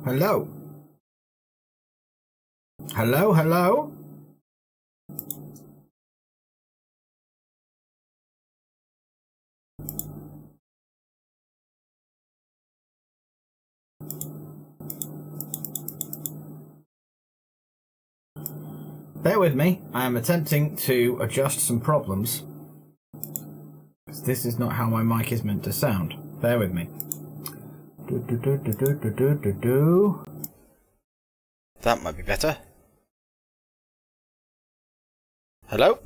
Hello? Hello, hello? Bear with me, I am attempting to adjust some problems. Because this is not how my mic is meant to sound. Bear with me. That might be better. Hello?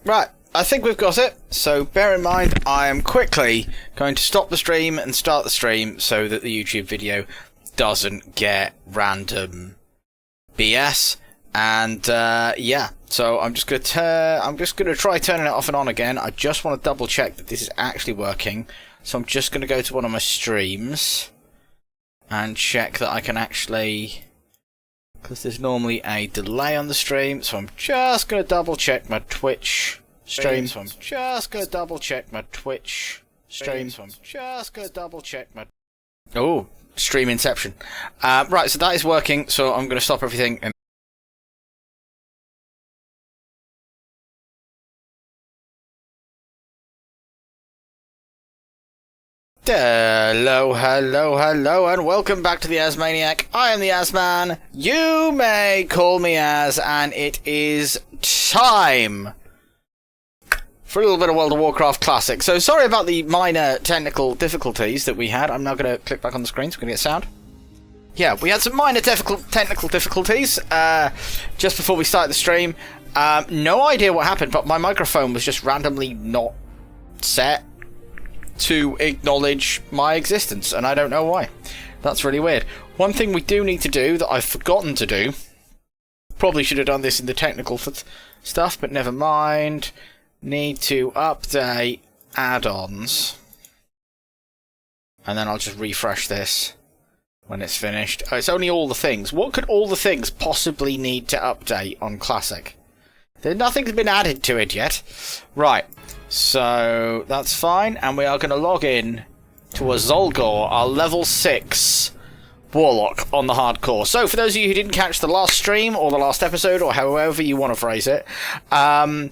Right, I think we've got it. So bear in mind, I am quickly going to stop the stream and start the stream so that the YouTube video doesn't get random BS. And yeah, so I'm just gonna try turning it off and on again. I just want to double check that this is actually working. So I'm just gonna go to one of my streams and check that I can actually, because there's normally a delay on the stream. So I'm just gonna double check my Twitch stream. So I'm just gonna double check my Twitch stream. So I'm just gonna double check my stream inception. Right, so that is working. So I'm gonna stop everything and hello, and welcome back to the Asmaniac. I am the Asman. You may call me Az, and it is time for a little bit of World of Warcraft Classic. So sorry about the minor technical difficulties that we had. I'm now going to click back on the screen so we can get sound. Yeah, we had some minor technical difficulties just before we started the stream. No idea what happened, but my microphone was just randomly not set to acknowledge my existence, and I don't know why. That's really weird. One thing we do need to do that I've forgotten to do, probably should have done this in the technical stuff, but never mind. Need to update add-ons, and then I'll just refresh this when it's finished. Oh, it's only all the things. What could all the things possibly need to update on Classic? Nothing's been added to it yet. Right, so that's fine, and we are going to log in to a Zulgor, our level 6 Warlock on the hardcore. So for those of you who didn't catch the last stream, or the last episode, or however you want to phrase it, I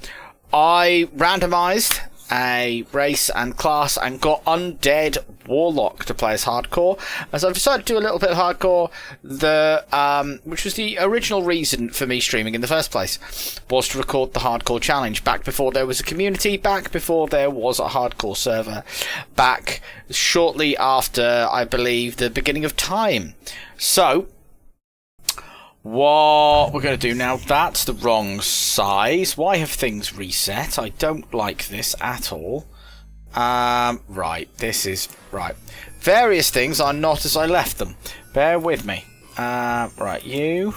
randomized a race and class and got Undead Warlock to play as hardcore. As I've decided to do a little bit of hardcore, which was the original reason for me streaming in the first place, was to record the hardcore challenge back before there was a community, back before there was a hardcore server, back shortly after, I believe, the beginning of time. So what we're going to do now, that's the wrong size. Why have things reset? I don't like this at all. Right, this is... right. Various things are not as I left them. Bear with me. Right, you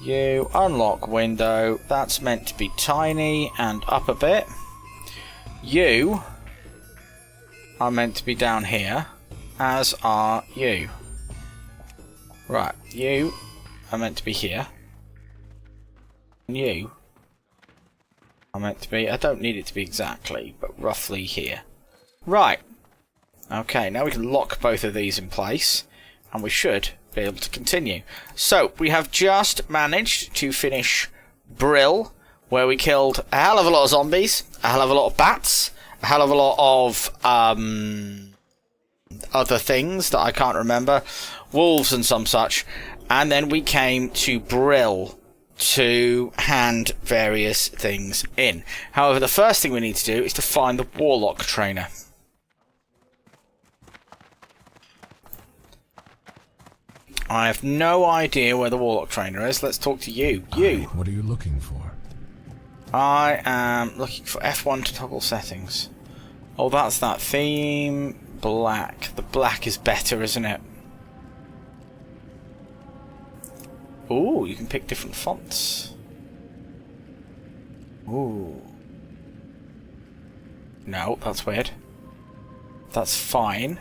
unlock window. That's meant to be tiny and up a bit. You are meant to be down here, as are you. Right, you are meant to be here. And you are meant to be... I don't need it to be exactly, but roughly here. Right. Okay, now we can lock both of these in place, and we should be able to continue. So, we have just managed to finish Brill, where we killed a hell of a lot of zombies, a hell of a lot of bats, a hell of a lot of other things that I can't remember, wolves and some such. And then we came to Brill to hand various things in. However, the first thing we need to do is to find the Warlock trainer. I have no idea where the Warlock trainer is. Let's talk to you. You. What are you looking for? I am looking for F1 to toggle settings. Oh, that's that theme. Black. The black is better, isn't it? Ooh, you can pick different fonts. Ooh. No, that's weird. That's fine.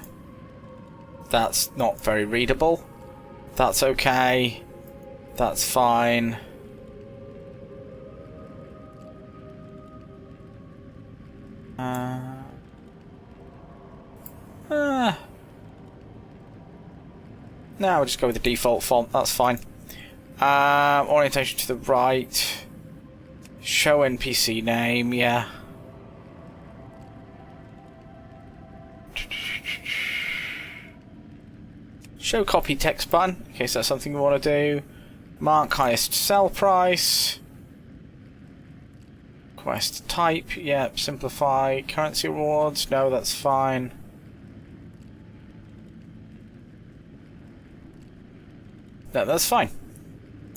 That's not very readable. That's okay. That's fine. No, we'll just go with the default font. That's fine. Orientation to the right. Show NPC name, yeah. Show copy text button, in case that's something you want to do. Mark highest sell price. Quest type, yep. Simplify. Currency rewards, no, that's fine. No, that's fine.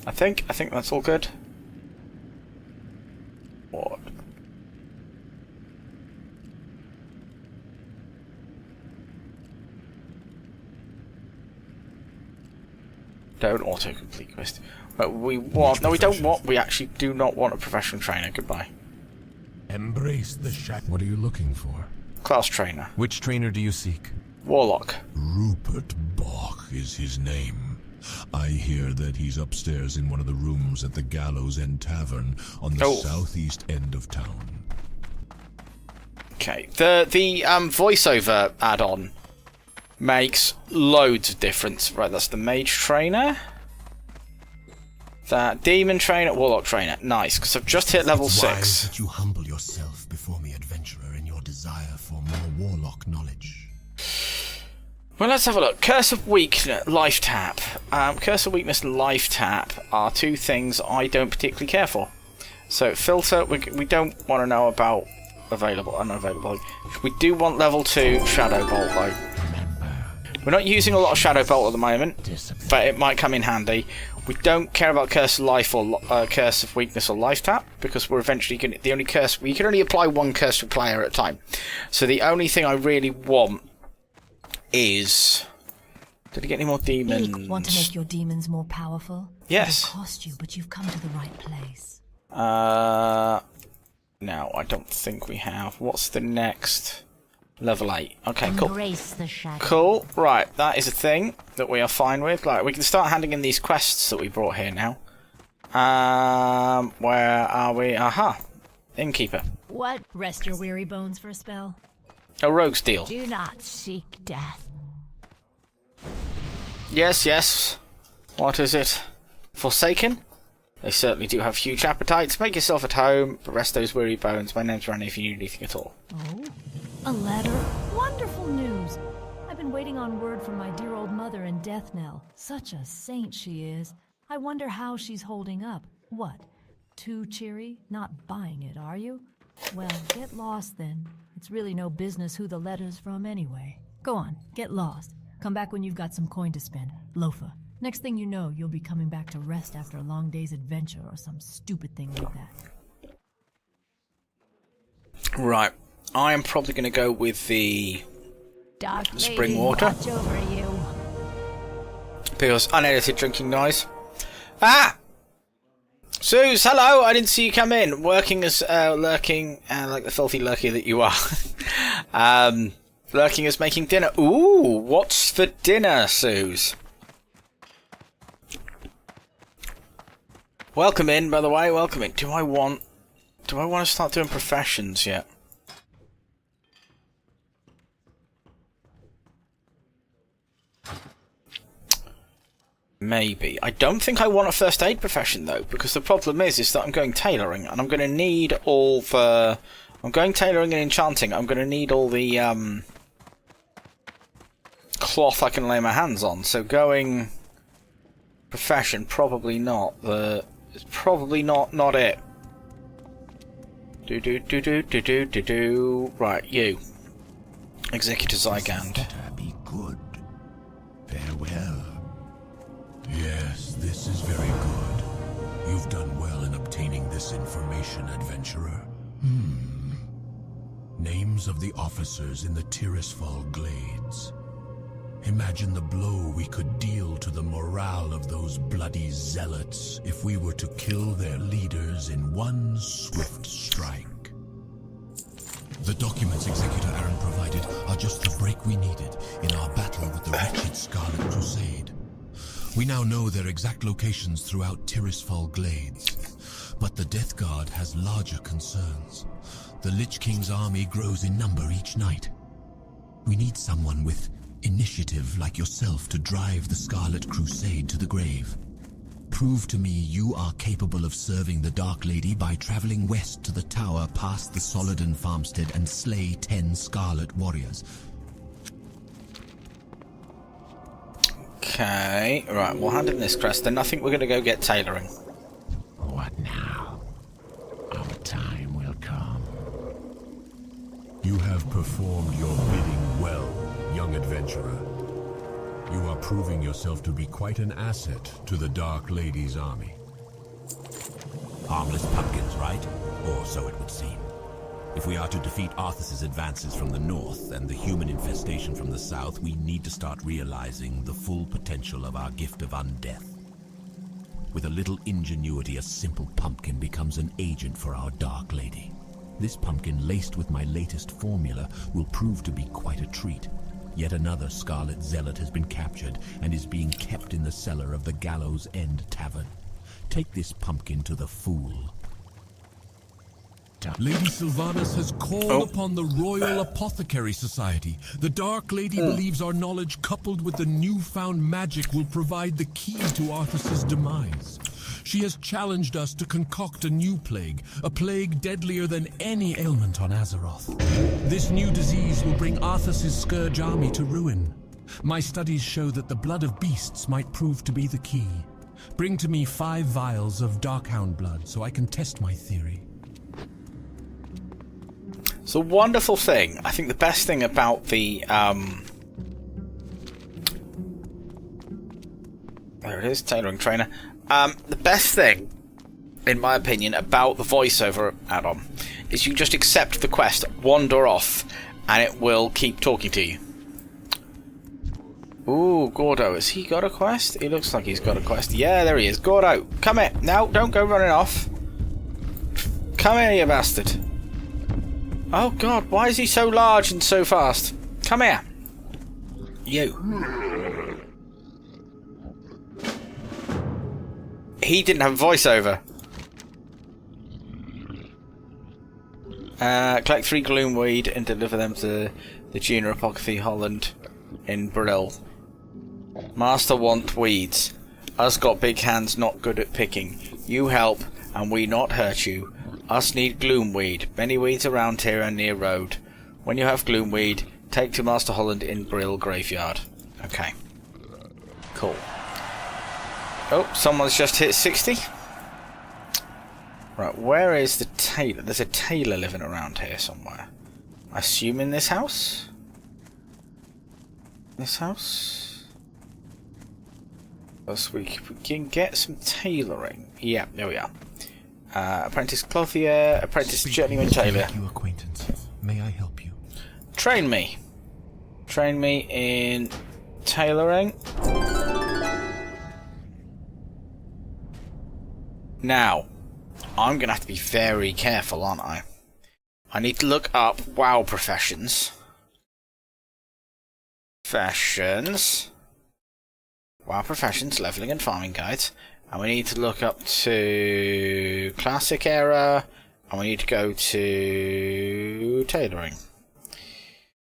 I think that's all good. What? Don't auto-complete quest. But we want... No, we don't want... We actually do not want a professional trainer. Goodbye. Embrace the shadow. What are you looking for? Class trainer. Which trainer do you seek? Warlock. Rupert Bach is his name. I hear that he's upstairs in one of the rooms at the Gallows End Tavern on the southeast end of town. Okay. The voiceover add-on makes loads of difference. Right, that's the mage trainer. That demon trainer, warlock trainer. Nice, because I've just hit level 6. Wise that you humble yourself before me, adventurer, in your desire for more warlock knowledge. Well, let's have a look. Curse of Weakness, Life Tap. Curse of Weakness and Life Tap are two things I don't particularly care for. So, filter, we don't want to know about available, unavailable. We do want level 2 Shadow Bolt, though. We're not using a lot of Shadow Bolt at the moment, but it might come in handy. We don't care about Curse of Life or Curse of Weakness or Life Tap, because we're eventually going to... The only curse... We can only apply one curse to a player at a time. So the only thing I really want is... Did I get any more demons? Want to make your demons more powerful? Yes. It'll cost you, but you've come to the right place. No, I don't think we have. What's the next? Level 8. Okay, cool. Embrace the shadow. Cool. Right, that is a thing that we are fine with. Like, we can start handing in these quests that we brought here now. Where are we? Aha. Innkeeper. What? Rest your weary bones for a spell. A rogue's deal. Do not seek death. Yes, yes. What is it? Forsaken? They certainly do have huge appetites. Make yourself at home, but rest those weary bones. My name's Randy if you need anything at all. Oh? A letter? Wonderful news! I've been waiting on word from my dear old mother in Death Knell. Such a saint she is. I wonder how she's holding up. What? Too cheery? Not buying it, are you? Well, get lost then. It's really no business who the letter's from anyway. Go on, get lost. Come back when you've got some coin to spend. Loafer. Next thing you know, you'll be coming back to rest after a long day's adventure or some stupid thing like that. Right. I am probably going to go with the Dark spring lady, water. watch over you. Because unedited drinking noise. Ah! Suze, hello! I didn't see you come in. Working as, lurking, like the filthy lurker that you are. Lurking as making dinner. Ooh, what's for dinner, Suze? Welcome in, by the way, welcome in. Do I want to start doing professions yet? Maybe. I don't think I want a first aid profession though, because the problem is that I'm going tailoring, and I'm going to need all the... I'm going tailoring and enchanting. I'm going to need all the cloth I can lay my hands on. So going profession, probably not. It's probably not it. Do. Right, you. Executor Zygand. Be good. Farewell. Yes, this is very good. You've done well in obtaining this information, adventurer. Names of the officers in the Tirisfal Glades. Imagine the blow we could deal to the morale of those bloody zealots if we were to kill their leaders in one swift strike. The documents Executor Aaron provided are just the break we needed in our battle with the wretched Scarlet Crusade. We now know their exact locations throughout Tirisfal Glades, but the Death Guard has larger concerns. The Lich King's army grows in number each night. We need someone with Initiative like yourself to drive the Scarlet Crusade to the grave. Prove to me you are capable of serving the Dark Lady by traveling west to the tower past the Solidon farmstead and slay 10 Scarlet Warriors. Okay, right, we'll hand in this crest, then I think we're going to go get tailoring. What now? Our time will come. You have performed your bidding well, young adventurer. You are proving yourself to be quite an asset to the Dark Lady's army. Harmless pumpkins, right? Or so it would seem. If we are to defeat Arthas's advances from the north and the human infestation from the south, we need to start realizing the full potential of our gift of undeath. With a little ingenuity, a simple pumpkin becomes an agent for our Dark Lady. This pumpkin, laced with my latest formula, will prove to be quite a treat. Yet another Scarlet Zealot has been captured and is being kept in the cellar of the Gallows End Tavern. Take this pumpkin to the fool. Lady Sylvanas has called upon the Royal Apothecary Society. The Dark Lady believes our knowledge coupled with the newfound magic will provide the key to Arthas's demise. She has challenged us to concoct a new plague, a plague deadlier than any ailment on Azeroth. This new disease will bring Arthas's Scourge army to ruin. My studies show that the blood of beasts might prove to be the key. Bring to me 5 vials of Darkhound blood so I can test my theory. It's a wonderful thing. I think the best thing about the there it is, tailoring trainer. The best thing, in my opinion, about the voiceover add-on is you just accept the quest, wander off, and it will keep talking to you. Ooh, Gordo, has he got a quest? He looks like he's got a quest. Yeah, there he is. Gordo, come here. No, don't go running off. Come here, you bastard. Oh god, why is he so large and so fast? Come here. You. He didn't have voiceover. Collect 3 gloomweed and deliver them to the Junior Apothecary Holland in Brill. Master want weeds. Us got big hands, not good at picking. You help and we not hurt you. Us need gloomweed. Many weeds around here and near road. When you have gloomweed, take to Master Holland in Brill graveyard. Okay. Cool. Oh, someone's just hit 60. Right, where is the tailor? There's a tailor living around here somewhere. I assume in this house? This house? Plus we can get some tailoring. Yeah, there we are. Apprentice clothier, apprentice journeyman tailor. Thank you, acquaintance. May I help you? Train me. Train me in tailoring. Now, I'm going to have to be very careful, aren't I? I need to look up WoW professions. WoW professions, leveling and farming guides. And we need to look up to classic era, and we need to go to tailoring.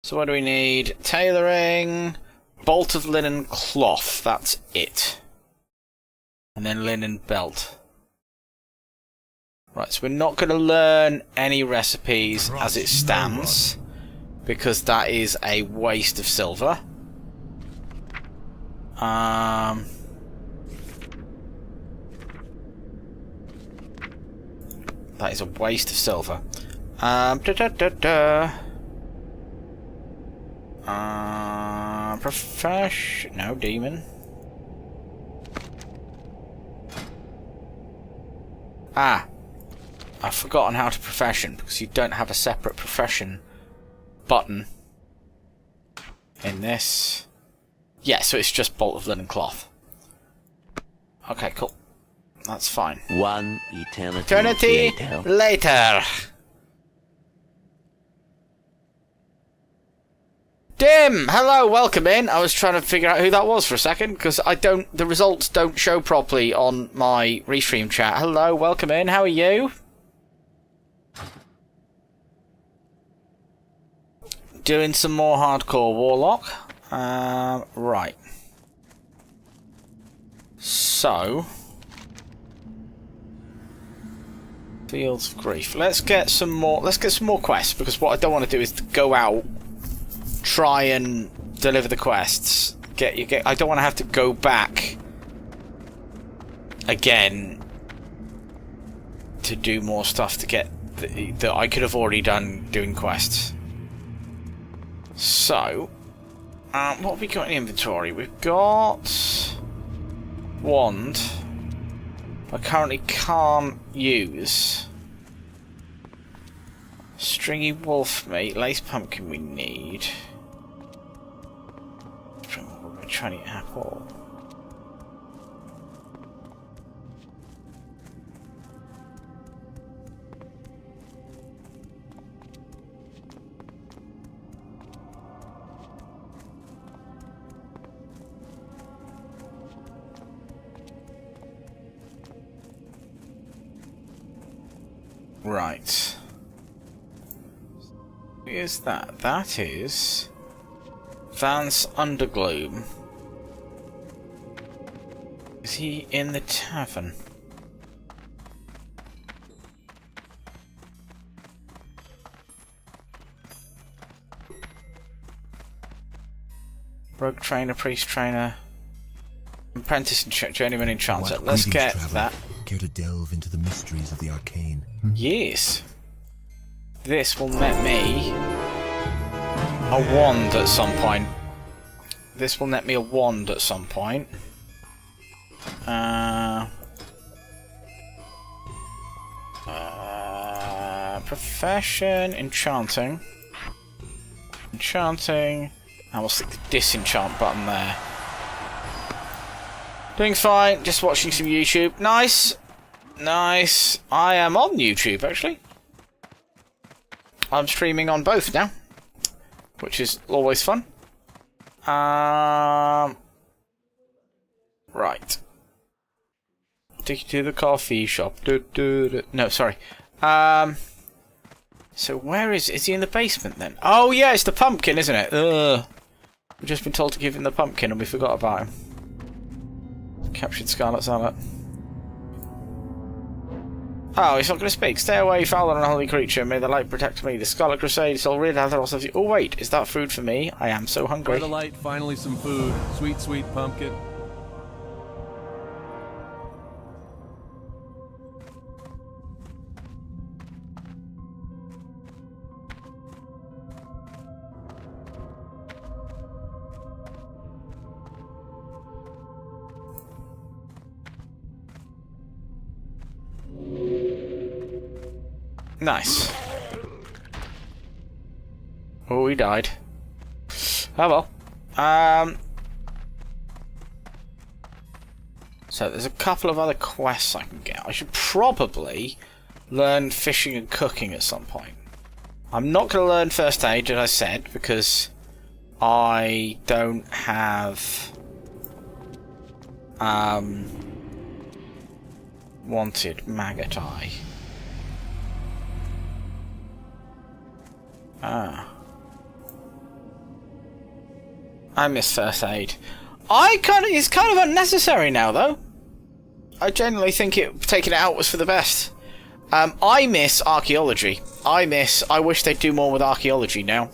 So what do we need? Tailoring, bolt of linen cloth, that's it. And then linen belt. Right, so we're not going to learn any recipes as it stands, because that is a waste of silver. That is a waste of silver. Profession. No, demon. Ah. I've forgotten how to profession because you don't have a separate profession button in this. Yeah, so it's just bolt of linen cloth. Okay, cool. That's fine. One eternity later. Dim! Hello, welcome in. I was trying to figure out who that was for a second because the results don't show properly on my restream chat. Hello, welcome in. How are you? Doing some more hardcore Warlock. Right. So, Fields of Grief. Let's get some more. Let's get some more quests, because what I don't want to do is to go out, try and deliver the quests. I don't want to have to go back again to do more stuff to get that I could have already done doing quests. So, what have we got in inventory? We've got wand. I currently can't use. Stringy wolf meat, lace pumpkin we need. Shiny apple. Right. Who is that? That is Vance Undergloom. Is he in the tavern? Rogue trainer, priest trainer, apprentice, journeyman, enchanter. Let's get that. Care to delve into the mysteries of the arcane? Yes. This will net me a wand at some point. This will net me a wand at some point. Profession, enchanting. Enchanting. I will stick the disenchant button there. Doing fine, just watching some YouTube. Nice! Nice. I am on YouTube, actually. I'm streaming on both now, which is always fun. Right. Take you to the coffee shop. No, sorry. So where is he in the basement then? Oh yeah, it's the pumpkin, isn't it? Ugh. We've just been told to give him the pumpkin and we forgot about him. Captured Scarlet Zealot. Oh, he's not going to speak. Stay away, foul and unholy creature. May the light protect me. The Scarlet Crusade shall rid ourselves of you. Oh wait, is that food for me? I am so hungry. By the light, finally some food. Sweet, sweet pumpkin. Nice. Oh, he died. Oh well. So there's a couple of other quests I can get. I should probably learn fishing and cooking at some point. I'm not going to learn first aid, as I said, because I don't have wanted maggot eye. I miss first aid. It's kind of unnecessary now, though. I genuinely think taking it out was for the best. I miss archaeology. I wish they'd do more with archaeology now.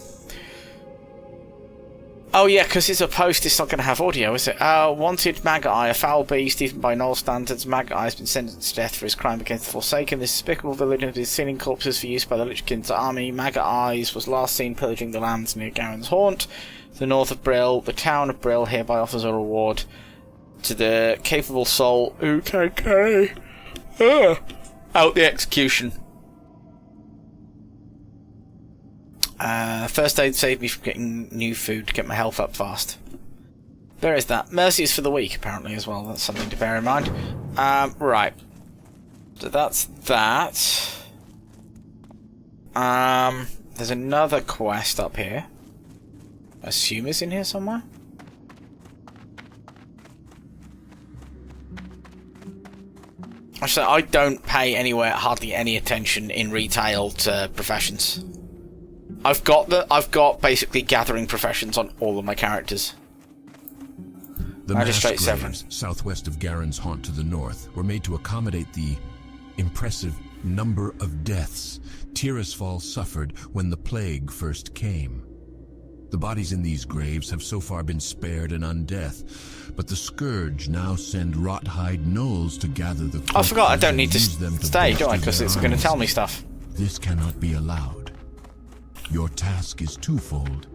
Oh yeah, because it's a post, it's not going to have audio, is it? Wanted maggot eye, a foul beast, even by Knoll standards. Maggot eye has been sentenced to death for his crime against the Forsaken. This despicable village has been stealing corpses for use by the Lich King's army. Maggot Eyes was last seen pillaging the lands near Garen's Haunt, to the north of Brill. The town of Brill hereby offers a reward to the capable soul who can carry out the execution. First aid saved me from getting new food to get my health up fast. There is that. Mercy is for the weak, apparently, as well. That's something to bear in mind. Right. So that's that. There's another quest up here. I assume it's in here somewhere. Actually, I don't pay hardly any attention in retail to professions. I've got basically gathering professions on all of my characters. The Magistrate mass Severance. graves southwest of Garen's haunt to the north were made to accommodate the impressive number of deaths Tirisfal suffered when the plague first came. The bodies in these graves have so far been spared an undeath, but the Scourge now send Rothhide gnolls to gather the I forgot I corpses don't and need to use them stay, do I? bolster Because their it's going to armies. tell me stuff. This cannot be allowed. Your task is twofold.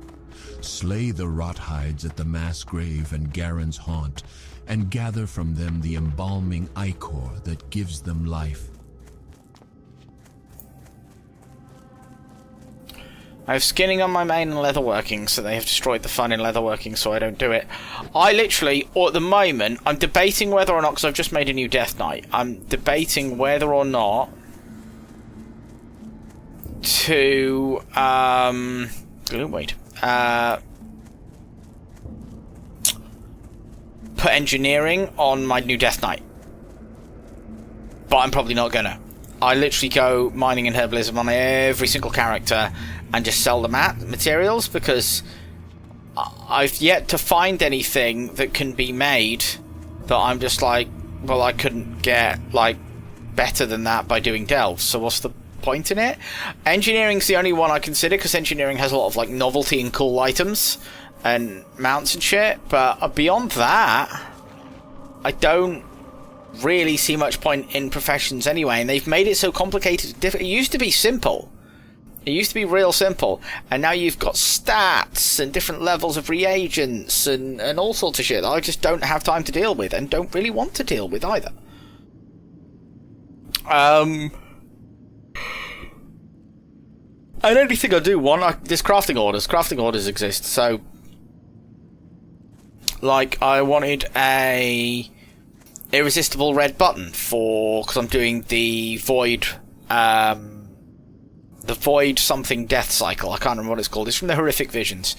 Slay the Rothides at the mass grave and Garen's haunt, and gather from them the embalming ichor that gives them life. I have skinning on my main and leatherworking, so they have destroyed the fun in leatherworking, so I don't do it. I literally, or at the moment, I'm debating whether or not, because I've just made a new Death Knight, I'm debating whether or not to, wait, put engineering on my new Death Knight. But I'm probably not gonna. I literally go mining and herbalism on every single character and just sell the materials, because I've yet to find anything that can be made that I'm just like, well, I couldn't get like better than that by doing delves, so what's the point in it? Engineering's the only one I consider, because engineering has a lot of like novelty and cool items and mounts and shit, but beyond that I don't really see much point in professions anyway, and they've made it so complicated. It used to be simple. It used to be real simple, and now you've got stats and different levels of reagents and all sorts of shit that I just don't have time to deal with, and don't really want to deal with either. And anything I do want, there's crafting orders. Crafting orders exist, so like I wanted a irresistible red button because I'm doing the void something death cycle. I can't remember what it's called. It's from the Horrific Visions.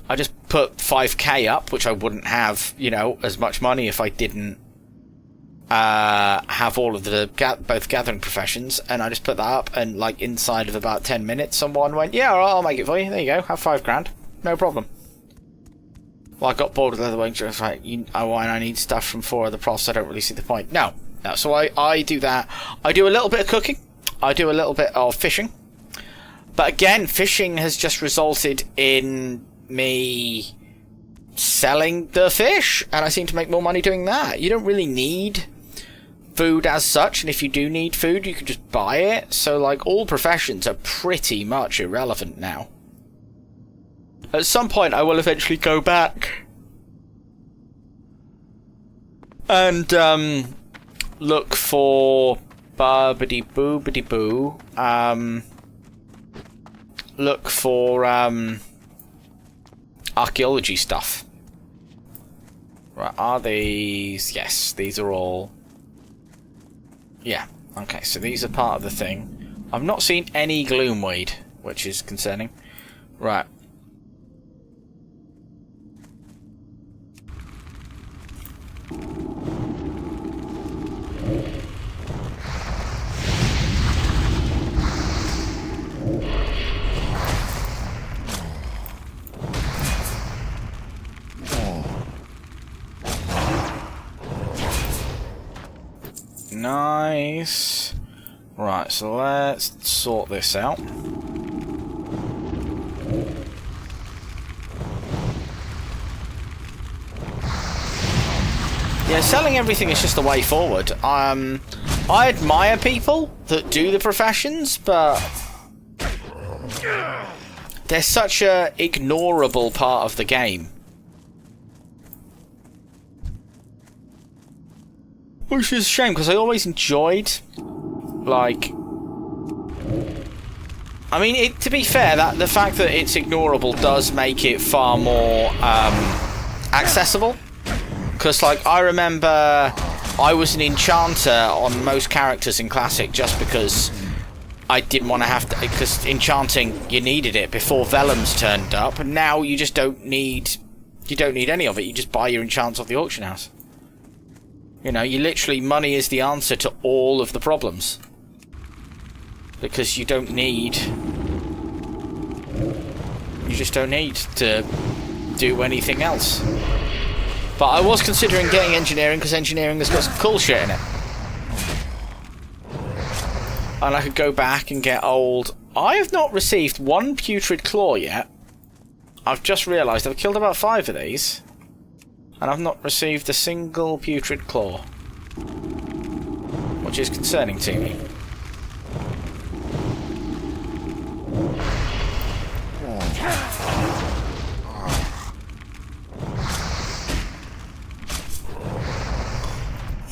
I just put 5k up, which I wouldn't have, you know, as much money if I didn't have all of the both gathering professions, and I just put that up, and like inside of about 10 minutes someone went, yeah, alright, I'll make it for you, there you go, have 5 grand, no problem. Well, I got bored with leatherworking, just like, I need stuff from 4 other profs, I don't really see the point. No, so I do that. I do a little bit of cooking, I do a little bit of fishing, but again, fishing has just resulted in me selling the fish, and I seem to make more money doing that. You don't really need food as such, and if you do need food, you can just buy it. So like all professions are pretty much irrelevant now. At some point I will eventually go back and look for boobity-boo, look for archaeology stuff. Right, are these... Yes, these are all... Yeah, okay, so these are part of the thing. I've not seen any gloomweed, which is concerning. Right. Nice. Right, so let's sort this out. Yeah, selling everything is just the way forward. I admire people that do the professions, but they're such a ignorable part of the game. Which is a shame, because I always enjoyed, like... I mean, to be fair, that the fact that it's ignorable does make it far more accessible. Because, like, I remember I was an enchanter on most characters in Classic just because I didn't want to have to... Because enchanting, you needed it before Vellums turned up, and now you just don't need... You don't need any of it, you just buy your enchants off the auction house. You know, you literally, money is the answer to all of the problems. Because you don't need You just don't need to do anything else. But I was considering getting engineering because engineering has got some cool shit in it. And I could go back and get old... I have not received one putrid claw yet. I've just realised I've killed about 5 of these. And I've not received a single putrid claw. Which is concerning to me.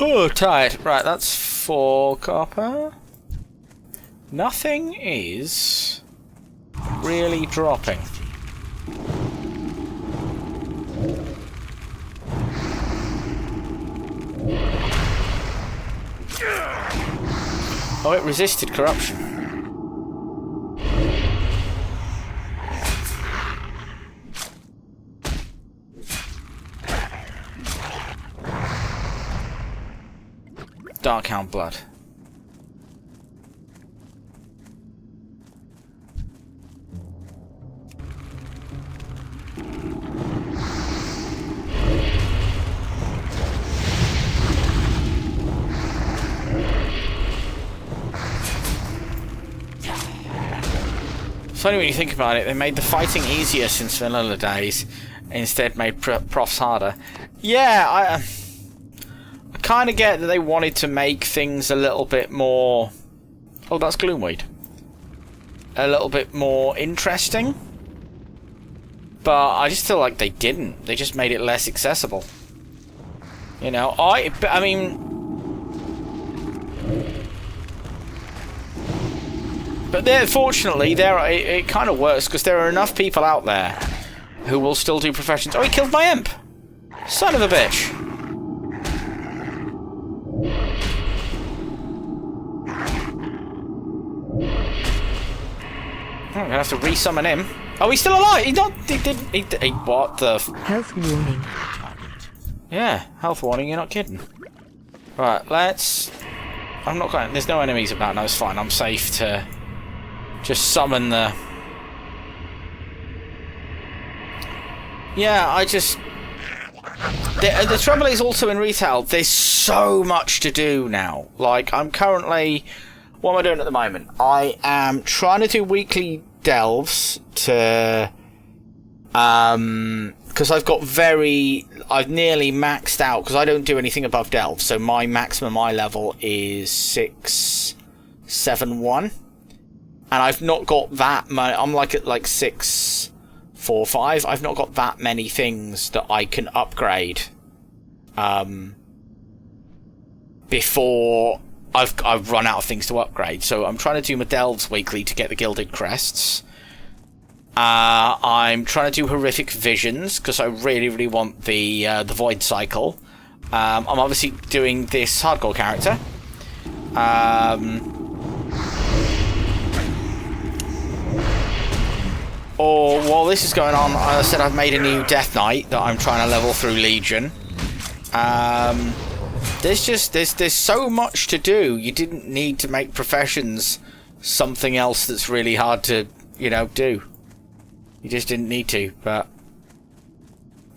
Oh, tired. Right, that's 4 copper. Nothing is really dropping. Oh, it resisted corruption. Darkhound blood. Funny when you think about it, they made the fighting easier since vanilla days, instead made profs harder. Yeah, I kind of get that they wanted to make things a little bit more... Oh, that's Gloomweed. A little bit more interesting. But I just feel like they didn't. They just made it less accessible. You know, I mean... But fortunately, it kind of works, because there are enough people out there who will still do professions. Oh, he killed my imp! Son of a bitch! I'm gonna have to resummon him. Oh, he's still alive! He what the... Health warning. Yeah, health warning, you're not kidding. Right, let's... I'm not going... There's no enemies about now, it's fine. I'm safe to... just summon the... Yeah, I just... The trouble is also in retail, there's so much to do now. Like, I'm currently... What am I doing at the moment? I am trying to do weekly delves to... because I've nearly maxed out, because I don't do anything above delves, so my maximum eye level is 671. And I've not got that many. I'm like at like 6, 4, 5. I've not got that many things that I can upgrade before I've run out of things to upgrade. So I'm trying to do my delves weekly to get the gilded crests. I'm trying to do horrific visions because I really want the void cycle. I'm obviously doing this hardcore character. Or while this is going on, I said I've made a new Death Knight that I'm trying to level through Legion. There's so much to do. You didn't need to make professions something else that's really hard to, do. You just didn't need to, but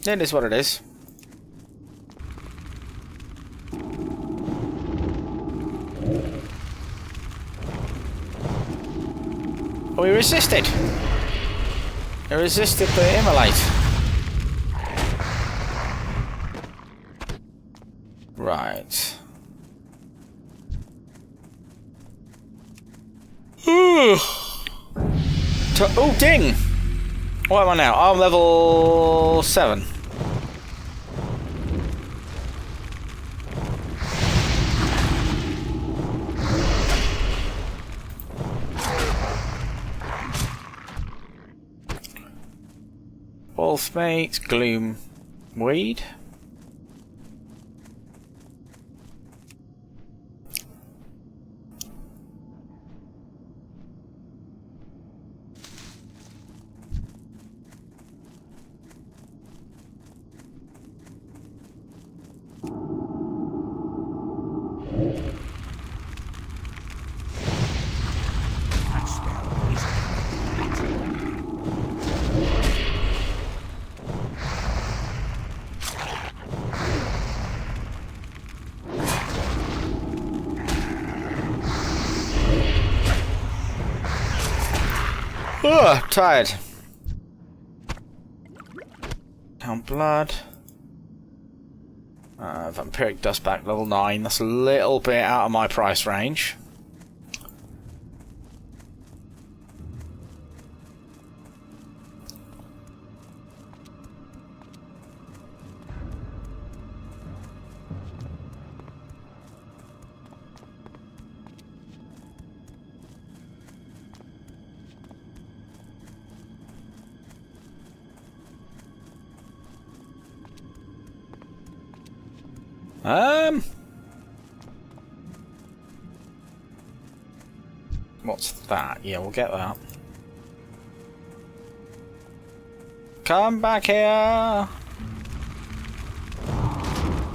it is what it is. Oh, he resisted. He resisted the immolate. Right. Oh, ding! What am I now? I'm level 7. Wolfmate, Gloomweed. Oh, tired. Count blood. Vampiric dustback, level 9. That's a little bit out of my price range. What's that? Yeah, we'll get that. Come back here!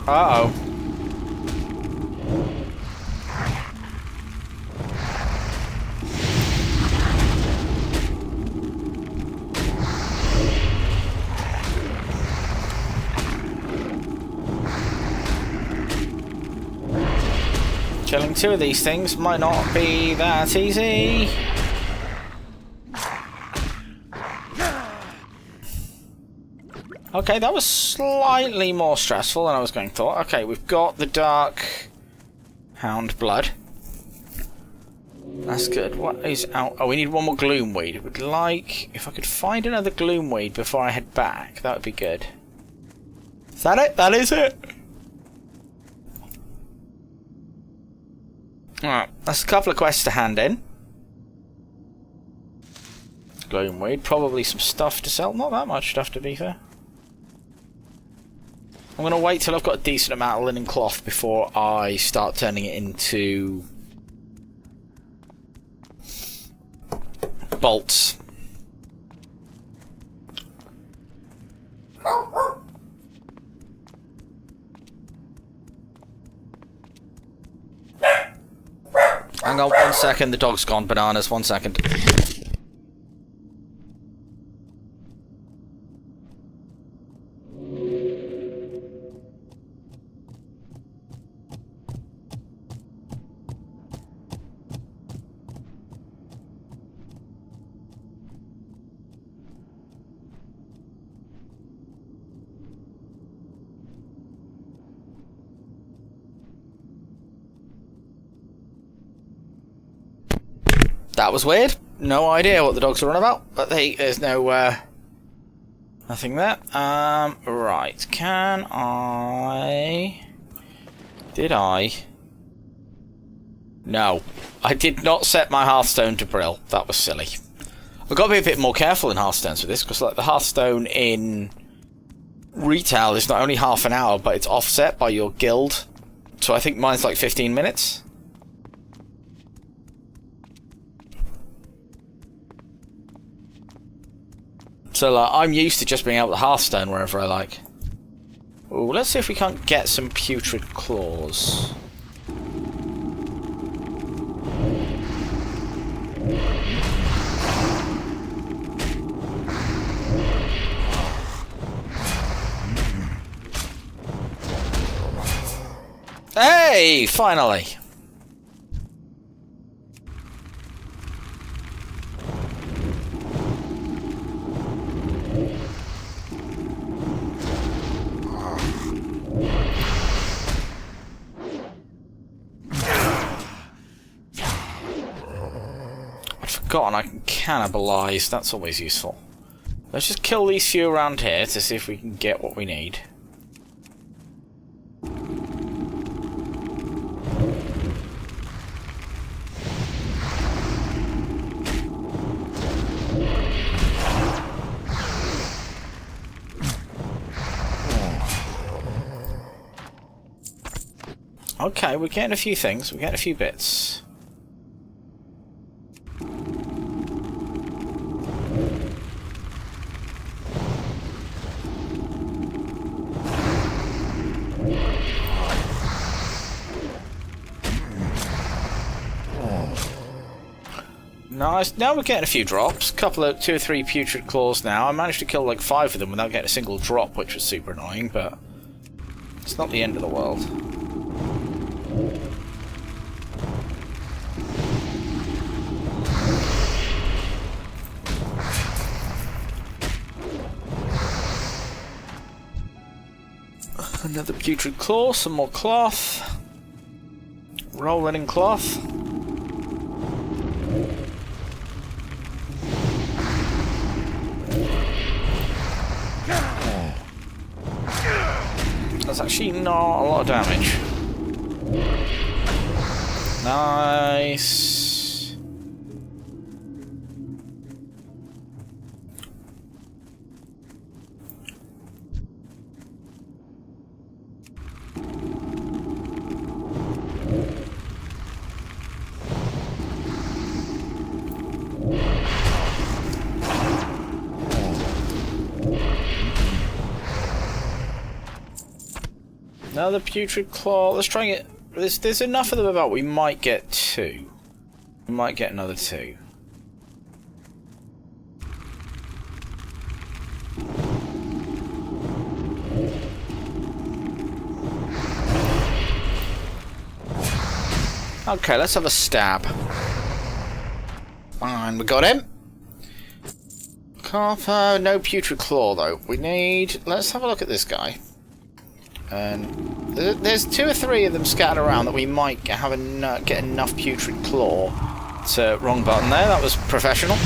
Uh-oh. Killing 2 of these things might not be that easy. Okay, that was slightly more stressful than I was going for. Okay, we've got the dark hound blood. That's good. What is out? Oh, we need one more gloomweed. I would like... if I could find another gloomweed before I head back, that would be good. Is that it? That is it? Alright, that's a couple of quests to hand in. Gloomweed, probably some stuff to sell. Not that much stuff, to be fair. I'm going to wait till I've got a decent amount of linen cloth before I start turning it into bolts. Hang on 1 second, the dog's gone bananas. 1 second. That was weird. No idea what the dogs are on about, but there's no nothing there. Right. Can I? Did I? No, I did not set my Hearthstone to Brill. That was silly. I've got to be a bit more careful in Hearthstones with this, because like the Hearthstone in retail is not only half an hour, but it's offset by your guild. So I think mine's like 15 minutes. So like, I'm used to just being able to Hearthstone wherever I like. Ooh, let's see if we can't get some putrid claws. Hey, finally! Forgotten I can cannibalise, that's always useful. Let's just kill these few around here to see if we can get what we need. Okay, we're getting a few things, we're getting a few bits. Nice. Now we're getting a few drops. Couple of 2 or 3 putrid claws now. I managed to kill like 5 of them without getting a single drop, which was super annoying, but it's not the end of the world. Another putrid claw, some more cloth. Rolling in cloth. That's actually not a lot of damage. Nice. Another putrid claw. Let's try and get... There's enough of them about. We might get 2. We might get another 2. Okay, let's have a stab. Fine, we got him. Copper, no putrid claw though. We need... Let's have a look at this guy. And there's 2 or 3 of them scattered around that we might get enough putrid claw to... Wrong button there, that was professional.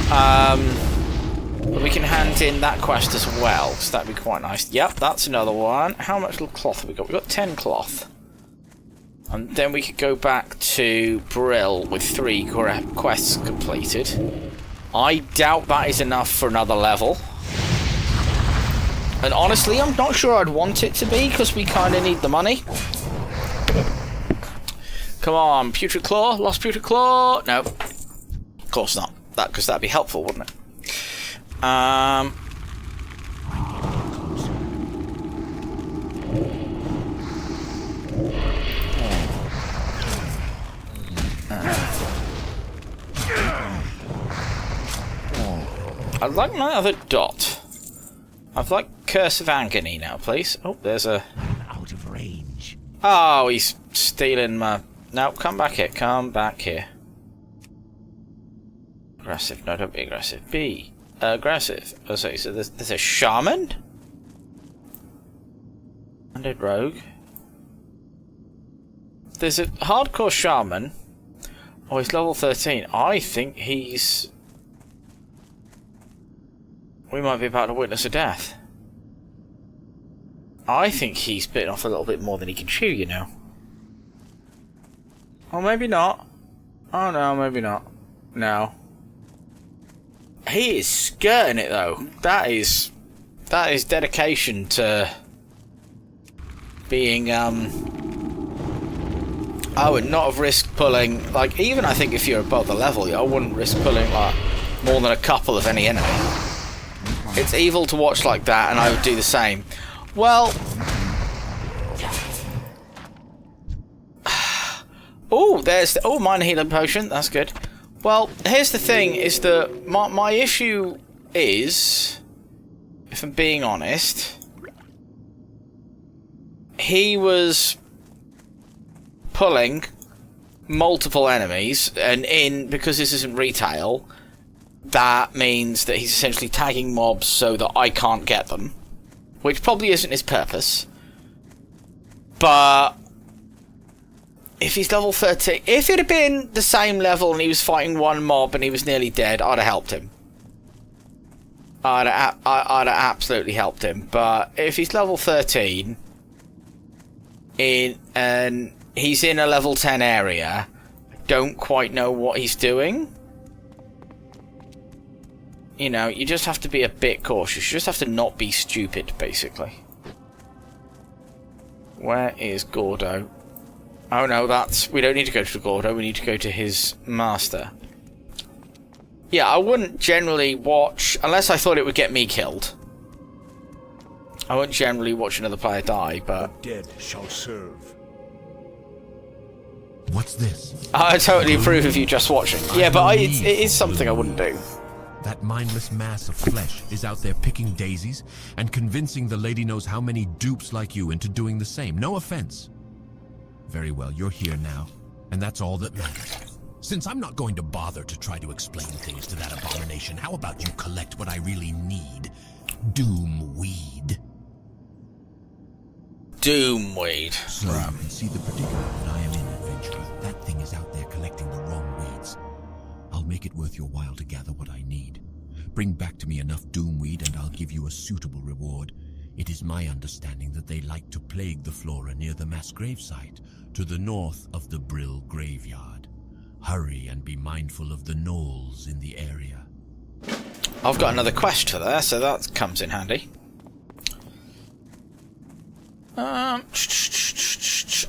But we can hand in that quest as well, so that'd be quite nice. Yep, that's another one. How much little cloth have we got? We've got 10 cloth. And then we could go back to Brill with 3 quests completed. I doubt that is enough for another level. And honestly, I'm not sure I'd want it to be, because we kind of need the money. Come on, Putrid Claw? Lost Putrid Claw? No. Of course not. Because that'd be helpful, wouldn't it? I'd like my other dot. I'd like Curse of Agony now, please. Oh, there's a... Out of range. Oh, he's stealing my... No, come back here. Come back here. Aggressive. No, don't be aggressive. Be aggressive. Oh, sorry, so there's a shaman? Undead rogue. There's a hardcore shaman. Oh, he's level 13. I think he's... We might be about to witness a death. I think he's bitten off a little bit more than he can chew, you know. Or maybe not. Oh no, maybe not. No. He is skirting it though. That is dedication to being I would not have risked pulling, like, even I think if you're above the level, I wouldn't risk pulling like more than a couple of any enemy. It's evil to watch like that, and I would do the same. Well... Oh, there's... Oh, minor healing potion. That's good. Well, here's the thing, is that my issue is... If I'm being honest... He was... pulling multiple enemies, and because this isn't retail... That means that he's essentially tagging mobs so that I can't get them. Which probably isn't his purpose. But... If he's level 13... If it had been the same level and he was fighting one mob and he was nearly dead, I'd have helped him. I'd have absolutely helped him. But if he's level 13... and he's in a level 10 area... I don't quite know what he's doing. You know, you just have to be a bit cautious. You just have to not be stupid, basically. Where is Gordo? Oh no, that's... We don't need to go to Gordo, we need to go to his master. Yeah, I wouldn't generally watch... Unless I thought it would get me killed. I wouldn't generally watch another player die, but... The dead shall serve. What's this? I totally approve of you just watching. Yeah, but it is something I wouldn't do. That mindless mass of flesh is out there picking daisies and convincing the lady knows how many dupes like you into doing the same. No offense. Very well, you're here now, and that's all that matters. Since I'm not going to bother to try to explain things to that abomination, how about you collect what I really need? Doom weed. Doomweed. So, you can see the predicament that I am in, adventurer. That thing is out there collecting the wrong weeds. I'll make it worth your while to gather what I need. Bring back to me enough doomweed and I'll give you a suitable reward. It is my understanding that they like to plague the flora near the mass grave site, to the north of the Brill graveyard. Hurry and be mindful of the gnolls in the area. I've got another quest for there, so that comes in handy.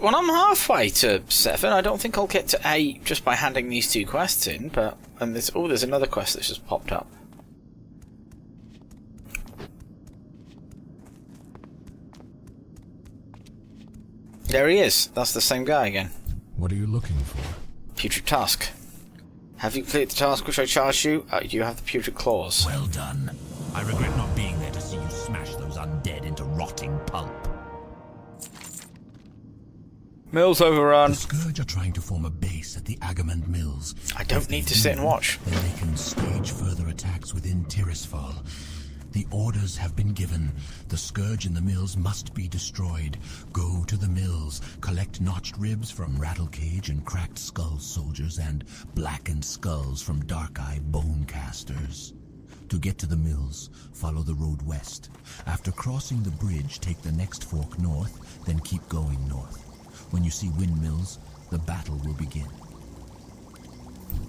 Well, I'm halfway to 7. I don't think I'll get to 8 just by handing these 2 quests in, but... And there's another quest that's just popped up. There he is. That's the same guy again. What are you looking for? Putrid Task. Have you completed the task which I charged you? You have the Putrid Claws. Well done. I regret not being there to see you smash those undead into rotting pulp. Mills overrun. The Scourge are trying to form a base at the Agamand Mills. I don't need to sit and watch. Then they can stage further attacks within Tirisfal. The orders have been given. The Scourge in the mills must be destroyed. Go to the mills, collect notched ribs from Rattlecage and Cracked Skull soldiers and blackened skulls from Dark-Eye Bonecasters. To get to the mills, follow the road west. After crossing the bridge, take the next fork north, then keep going north. When you see windmills, the battle will begin.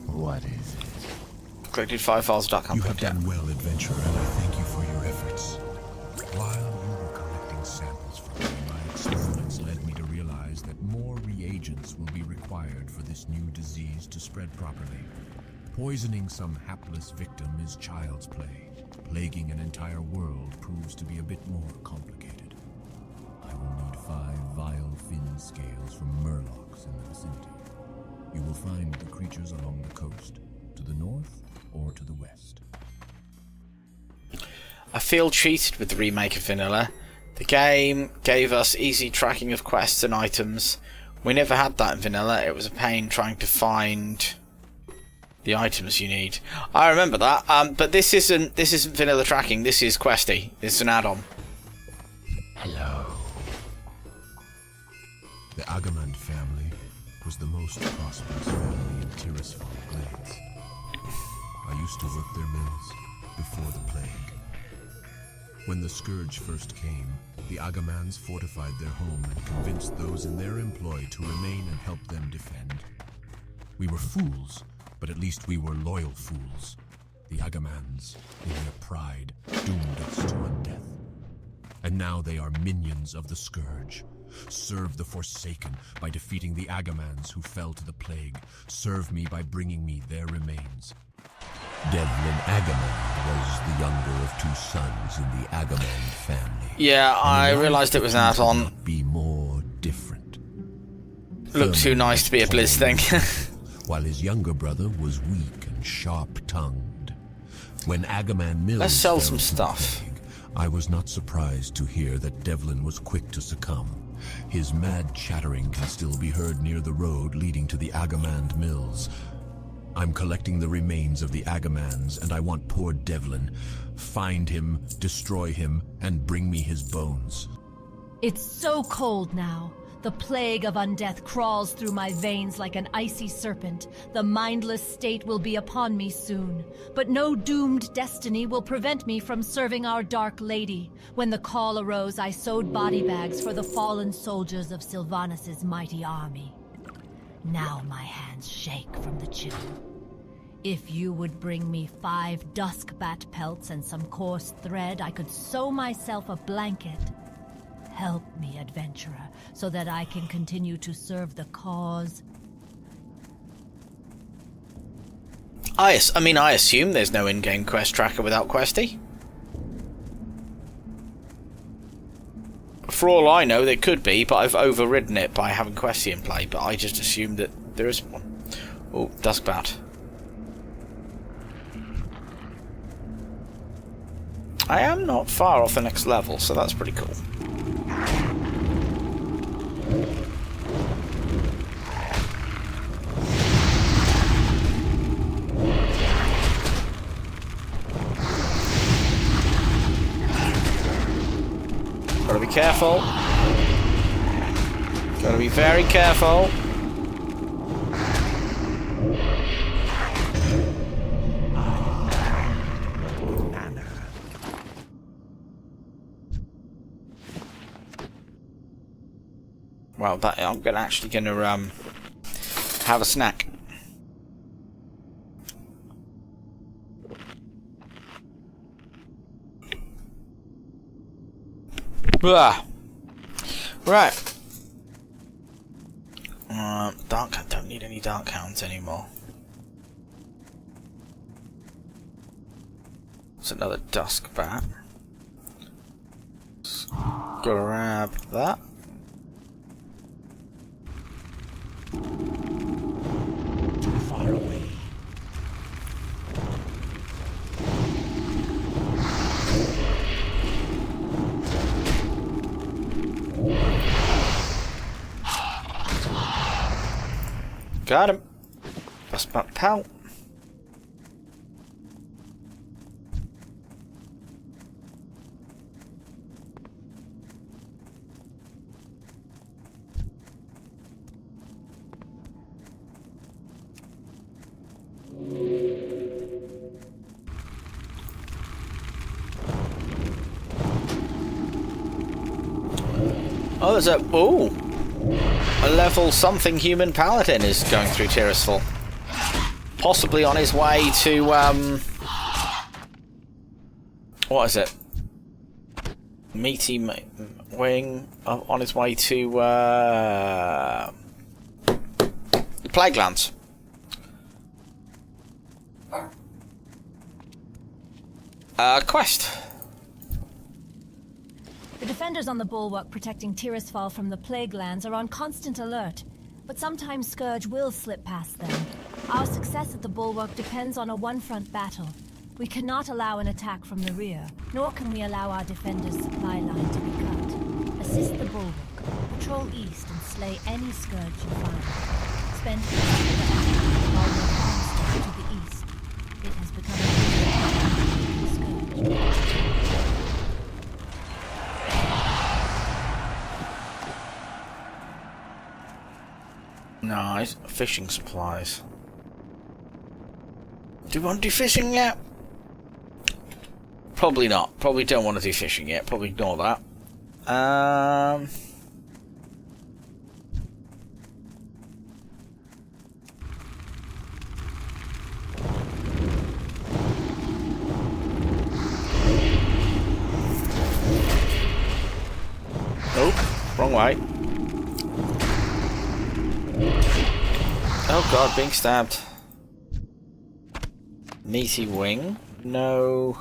What is it? Collected 5 files. You have done well, adventurer, and I thank you for your efforts. While you were collecting samples from me, my experiments led me to realize that more reagents will be required for this new disease to spread properly. Poisoning some hapless victim is child's play. Plaguing an entire world proves to be a bit more complicated. I will need 5 vile fin scales from murlocs in the vicinity. You will find the creatures along the coast, to the north or to the west. I feel cheated with the remake of Vanilla. The game gave us easy tracking of quests and items. We never had that in Vanilla. It was a pain trying to find the items you need. I remember that. But this isn't Vanilla tracking. This is Questy. This is an add-on. Hello. The Agamand family was the most prosperous family in Tirisfal Glades. I used to work their mills before the plague. When the Scourge first came, the Agamans fortified their home and convinced those in their employ to remain and help them defend. We were fools, but at least we were loyal fools. The Agamans, in their pride, doomed us to undeath. And now they are minions of the Scourge. Serve the Forsaken by defeating the Agamans who fell to the plague. Serve me by bringing me their remains. Devlin Agamand was the younger of 2 sons in the Agamand family. Yeah, I realised it was an add-on. Not be more different. Looked too nice to be a Blizz thing. While his younger brother was weak and sharp-tongued. When Agamand Mills Let's sell fell some to the stuff. plague, I was not surprised to hear that Devlin was quick to succumb. His mad chattering can still be heard near the road leading to the Agamand Mills. I'm collecting the remains of the Agamans, and I want poor Devlin. Find him, destroy him, and bring me his bones. It's so cold now. The plague of undeath crawls through my veins like an icy serpent. The mindless state will be upon me soon. But no doomed destiny will prevent me from serving our Dark Lady. When the call arose, I sewed body bags for the fallen soldiers of Sylvanus' mighty army. Now my hands shake from the chill. If you would bring me 5 dusk bat pelts and some coarse thread, I could sew myself a blanket. Help me, adventurer, so that I can continue to serve the cause. I assume there's no in-game quest tracker without Questy. For all I know, there could be, but I've overridden it by having Questy in play, but I just assumed that there is one. Oh, Duskbat. I am not far off the next level, so that's pretty cool. Gotta be careful. Gotta be very careful. Well, I'm actually gonna have a snack. Blah. Right. Dark. I don't need any dark hounds anymore. It's another dusk bat. Let's grab that. Too far away. Got him. Bust back pal. Oh, there's a level something human paladin is going through Tirisfal. Possibly on his way to what is it? Meaty wing on his way to Plaguelands. Quest. The defenders on the bulwark protecting Tirisfal from the Plaguelands are on constant alert, but sometimes Scourge will slip past them. Our success at the bulwark depends on a one-front battle. We cannot allow an attack from the rear, nor can we allow our defenders' supply line to be cut. Assist the bulwark, patrol east and slay any Scourge you find. Spend while your arms to the east. It has become a Scourge. Nice. Fishing supplies. Do you want to do fishing yet? Probably not. Probably don't want to do fishing yet. Probably ignore that. Oh, wrong way. Oh god, being stabbed. Meaty wing? No.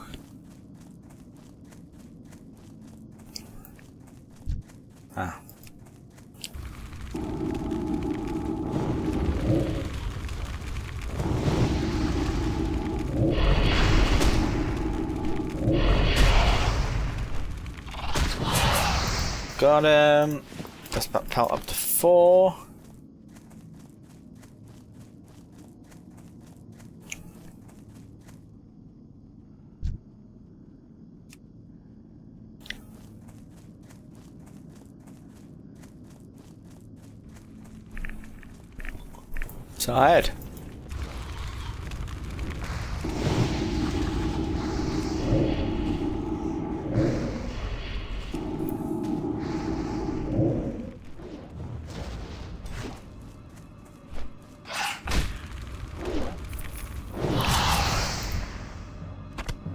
Ah. Got him. Let's pelt up to 4. Tired.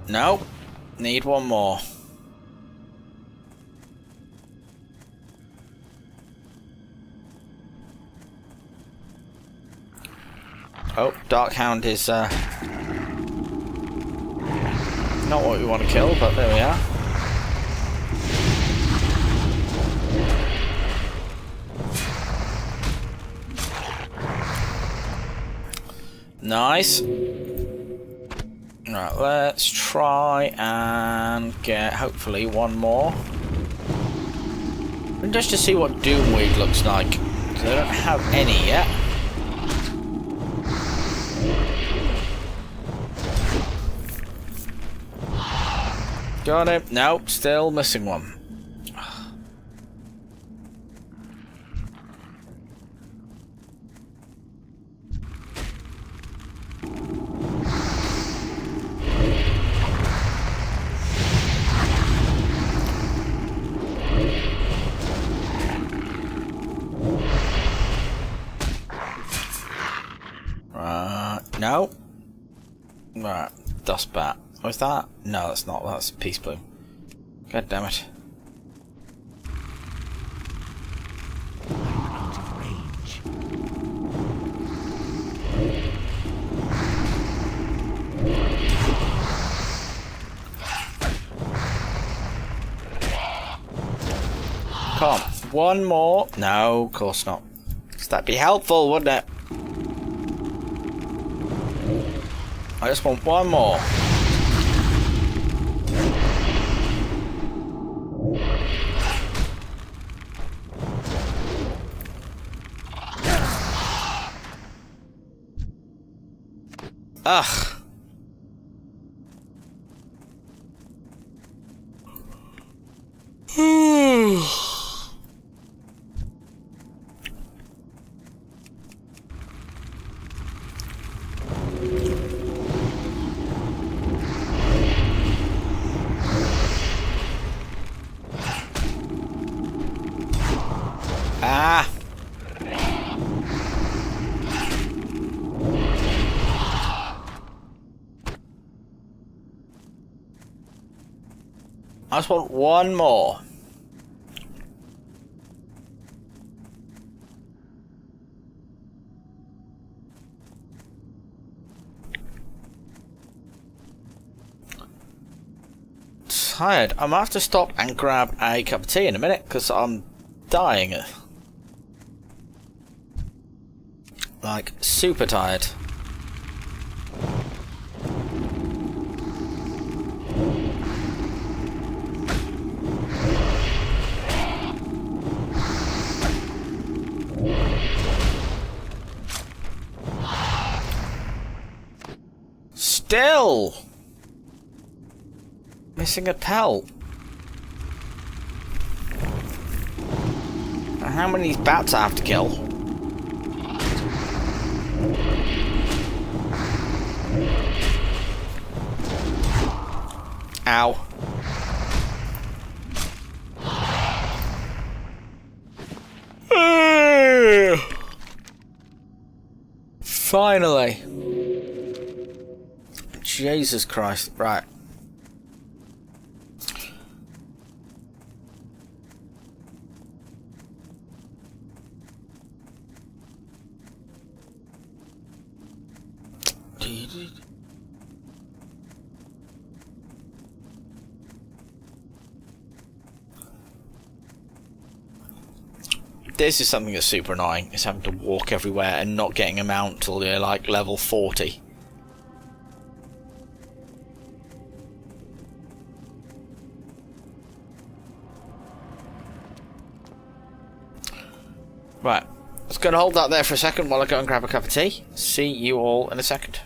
No, need one more. Oh, Darkhound is not what we want to kill, but there we are. Nice. Right, let's try and get hopefully one more. And just to see what Doomweed looks like, because I don't have any yet. Got it. Nope, still missing one. No. Right. Dust bat. Was that? No, that's not. That's peace bloom. God damn it. Out of range. Come on. One more. No, of course not. That'd be helpful, wouldn't it? I just want one more. Ugh. Ah. I just want one more. Tired. I'm gonna have to stop and grab a cup of tea in a minute because I'm dying. Like, super tired. Still missing a pelt. How many of these bats I have to kill? Ow. Finally. Jesus Christ. Right. This is something that's super annoying, is having to walk everywhere and not getting a mount till you're like level 40. Right, let's go and hold that there for a second while I go and grab a cup of tea. See you all in a second.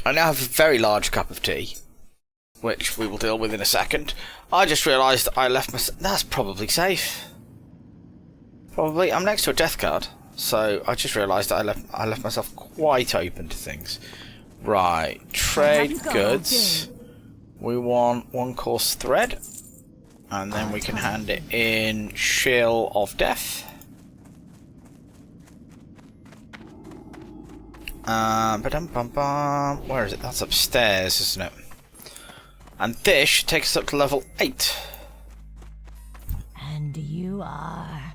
I now have a very large cup of tea, which we will deal with in a second. I just realised I left my... That's probably safe. Probably. I'm next to a death card, so I just realised I left myself quite open to things. Right, trade goods. We want 1 coarse thread, and then we can hand it in Shield of Death. Where is it? That's upstairs, isn't it? And this should take us up to level 8. And you are...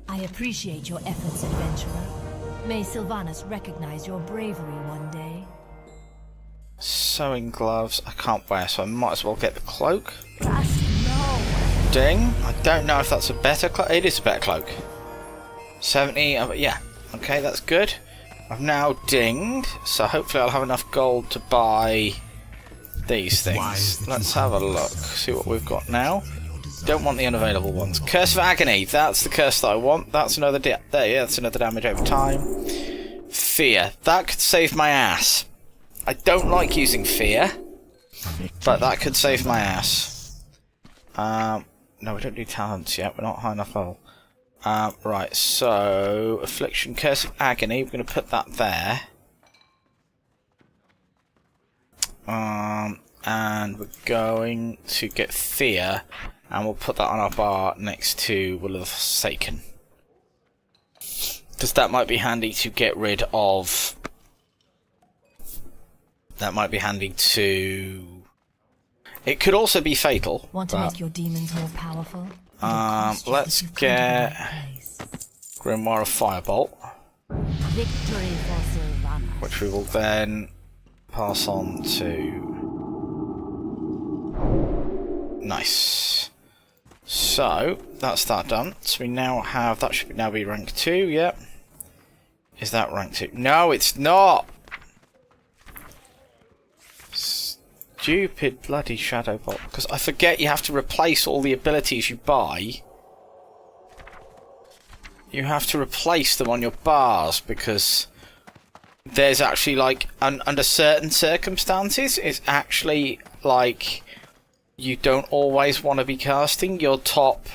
I appreciate your efforts, adventurer. May Sylvanas recognize your bravery one day. Sewing gloves I can't wear, so I might as well get the cloak. Just no. Ding. I don't know if that's a better cloak. It is a better cloak. 70, yeah. Okay, that's good. I've now dinged, so hopefully I'll have enough gold to buy these things. Let's have a look, see what we've got now. Don't want the unavailable ones. Curse of Agony, that's the curse that I want. That's another that's another damage over time. Fear, that could save my ass. I don't like using fear, but that could save my ass. No, we don't do talents yet, we're not high enough level. Right, so Affliction, Curse of Agony, we're going to put that there. And we're going to get Fear, and we'll put that on our bar next to Will of the Forsaken. Because that might be handy to get rid of... That might be handy to... It could also be fatal. Want to make your demons more powerful? Let's get Grimoire of Firebolt, Victory for Sylvanas. which we will then pass on to... Nice. So, that's that done. So we now have... That should now be rank 2, yep. Is that rank 2? No, it's not! Stupid bloody Shadow Bolt. Because I forget you have to replace all the abilities you buy. You have to replace them on your bars because there's actually like under certain circumstances it's actually like you don't always want to be casting your top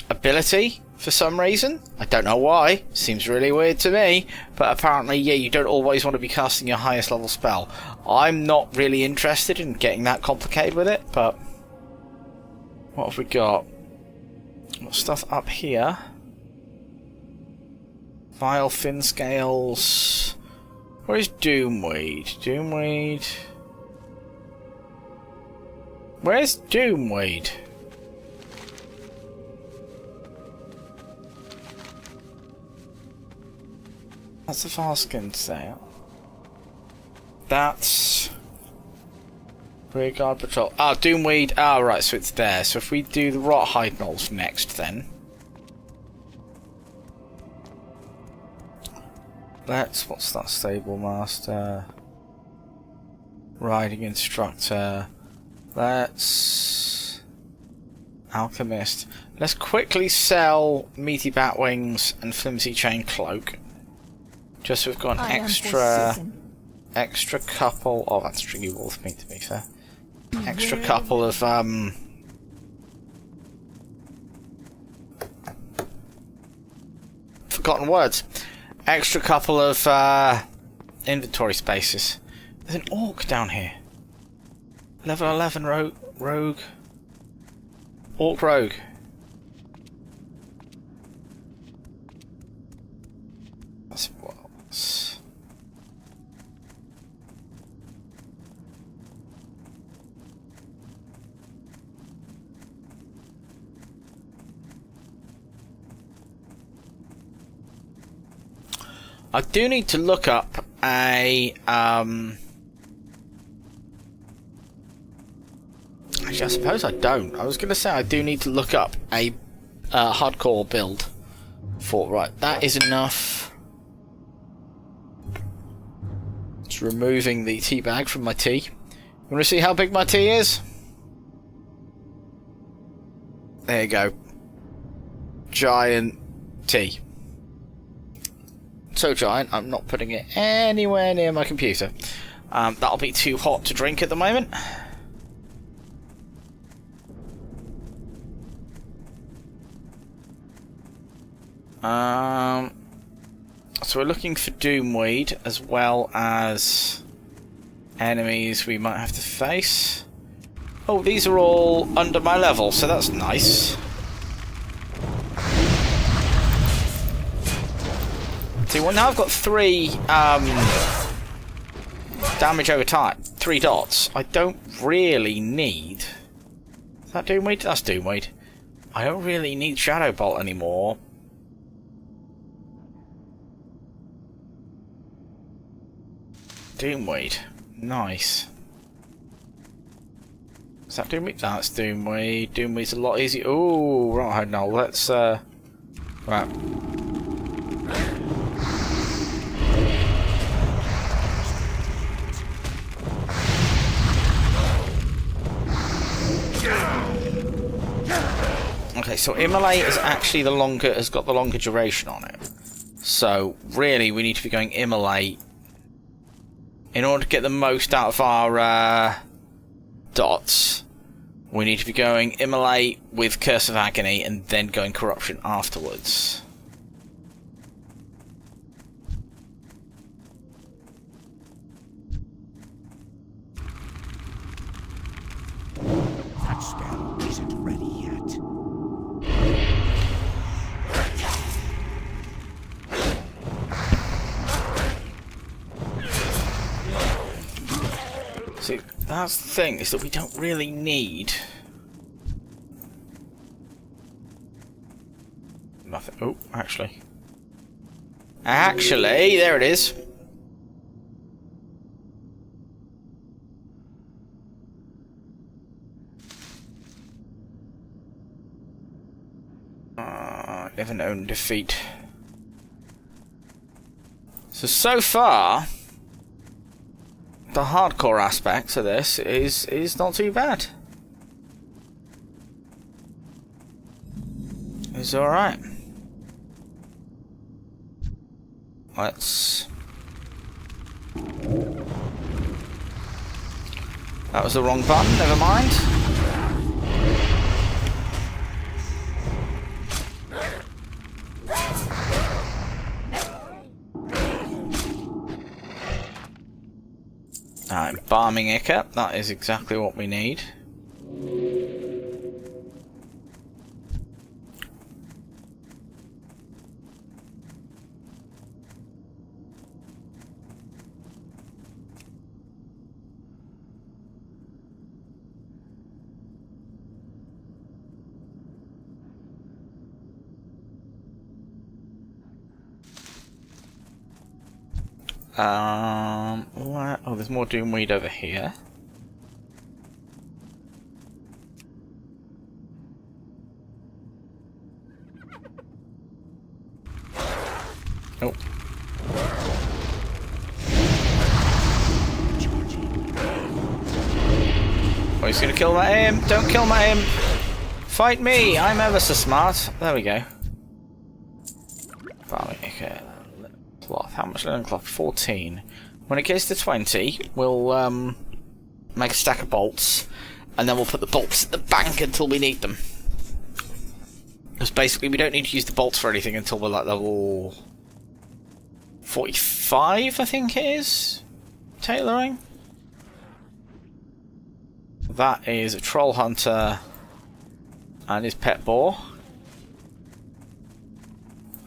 ability for some reason. I don't know why. Seems really weird to me. But apparently, yeah, you don't always want to be casting your highest level spell. I'm not really interested in getting that complicated with it, but... What have we got? Got stuff up here. Vile Fin Scales. Where's Doomweed? Doomweed... Where's Doomweed? That's the Farskin sale. That's... Rearguard Patrol. Ah, Doomweed. Ah, right, so it's there. So if we do the Rot Hide Knolls next, then... Let's... What's that? Stable Master... Riding Instructor... Let's... Alchemist. Let's quickly sell Meaty Batwings and Flimsy Chain Cloak. Just so we've got an extra couple of... That's Stringy Wolf meat, to be fair. Extra couple of, forgotten words. Extra couple of, inventory spaces. There's an orc down here. Level 11 rogue. Orc rogue. That's what else. I do need to look up a actually, I suppose I don't. I was going to say I do need to look up a hardcore build for... Right, that is enough. It's removing the tea bag from my tea. You want to see how big my tea is? There you go. Giant tea. so giant, I'm not putting it anywhere near my computer. That'll be too hot to drink at the moment. So we're looking for Doomweed as well as enemies we might have to face. Oh, these are all under my level, so that's nice. See, well now I've got 3 damage over time, 3 dots. I don't really need... Is that Doomweed? That's Doomweed. I don't really need Shadow Bolt anymore. Doomweed. Nice. Is that Doomweed? That's Doomweed. Doomweed's a lot easier. Ooh, right now, let's right. Okay, so Immolate is actually has got the longer duration on it. So really we need to be going Immolate in order to get the most out of our dots. We need to be going Immolate with Curse of Agony and then going Corruption afterwards. That spell isn't ready yet. See, that's the thing, is that we don't really need nothing. Oh, actually, there it is. Never known defeat. So far, the hardcore aspects of this is not too bad. It's alright. Let's... That was the wrong button, never mind. Embalming Ica, that is exactly what we need. Oh, there's more Doomweed over here. Oh. Oh, he's gonna kill my imp! Don't kill my imp! Fight me! I'm ever so smart. There we go. Okay. Cloth. How much linen cloth? 14. When it gets to 20, we'll make a stack of bolts, and then we'll put the bolts at the bank until we need them. Because basically we don't need to use the bolts for anything until we're like level 45, I think it is. Tailoring. That is a troll hunter and his pet boar.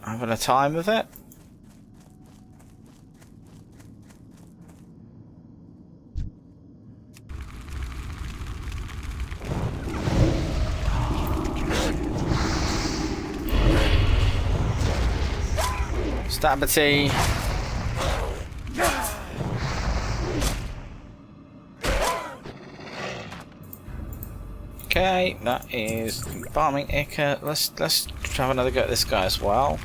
Having a time with it. Stabity. Okay, that is Embalming Ica. Let's have another go at this guy as well.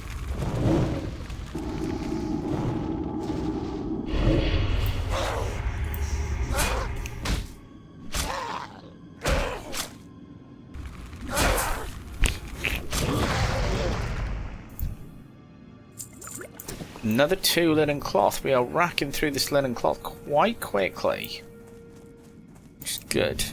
Another 2 linen cloth. We are racking through this linen cloth quite quickly. Which is good.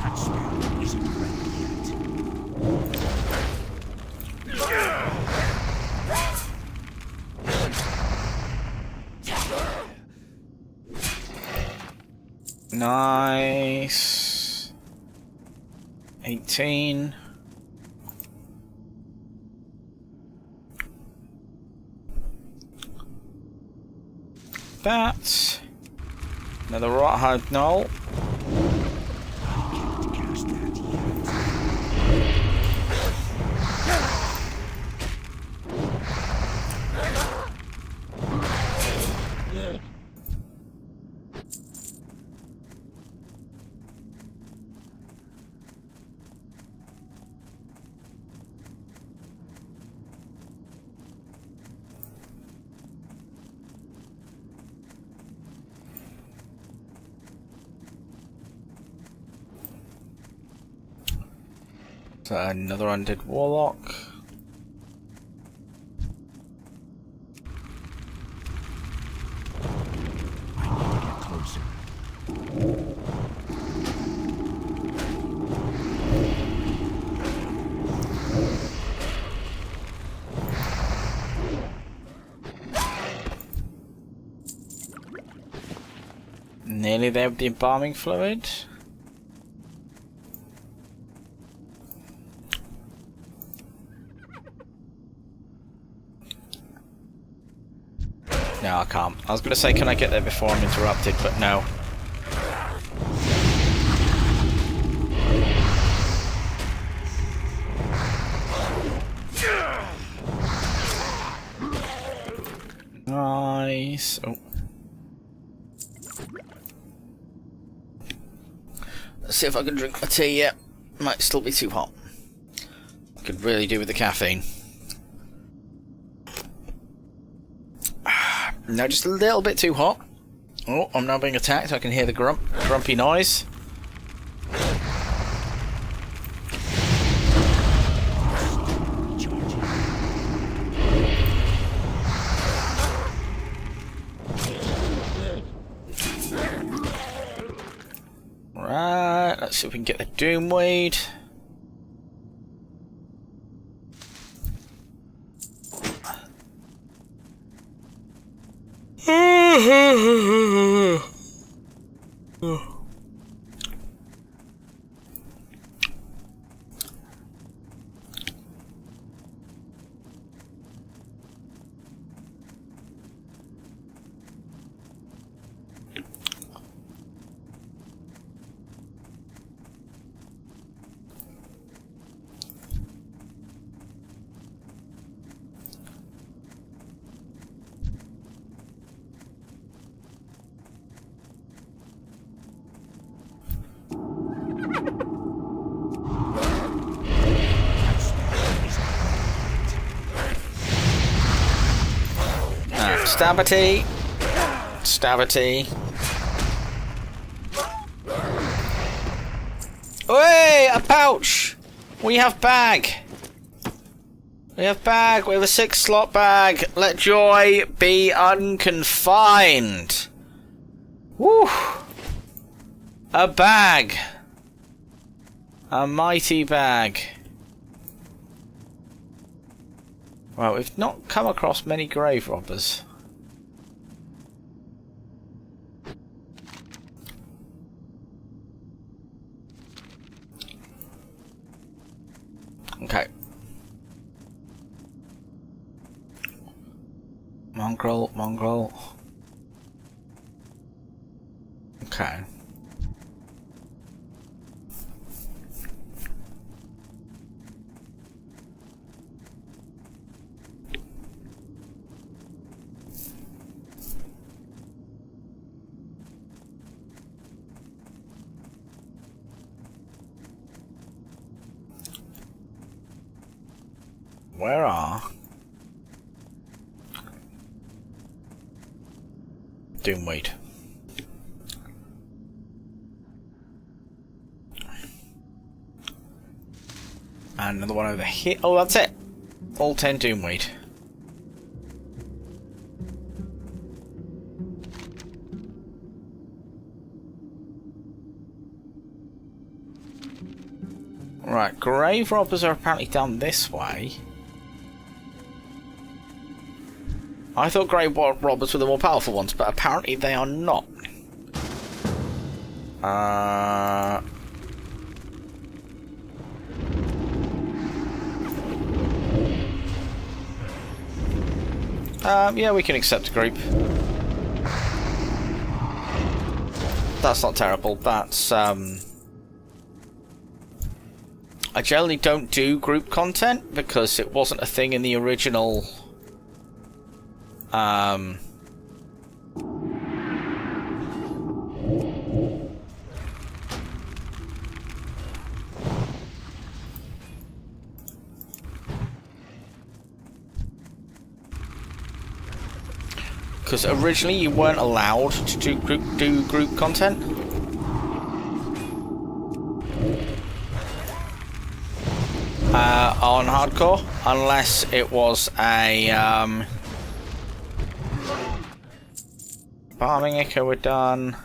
That spell isn't ready yet. Nice. 18. That. Another rothhide knoll. Cast that yet. So another undead warlock. I need to get closer. Nearly there with the embalming fluid. No, I can't. I was going to say, can I get there before I'm interrupted, but no. Nice. Oh. Let's see if I can drink my tea yet. Might still be too hot. I could really do with the caffeine. No, just a little bit too hot. Oh, I'm now being attacked. I can hear the grumpy noise. Right, let's see if we can get the Doomweed. Stabity. Stabity. Oi! A pouch! We have bag! We have bag! We have a 6-slot bag! Let joy be unconfined! Woo! A bag! A mighty bag. Well, we've not come across many grave robbers. Okay. Mongrel, mongrel. Okay. Where are Doomweed? And another one over here. Oh, that's it. All 10 Doomweed. Right, grave robbers are apparently down this way. I thought grave robbers were the more powerful ones, but apparently they are not. Yeah, we can accept a group. That's not terrible. That's, I generally don't do group content because it wasn't a thing in the original, because originally you weren't allowed to do group content. On hardcore, unless it was a Farming Echo were done.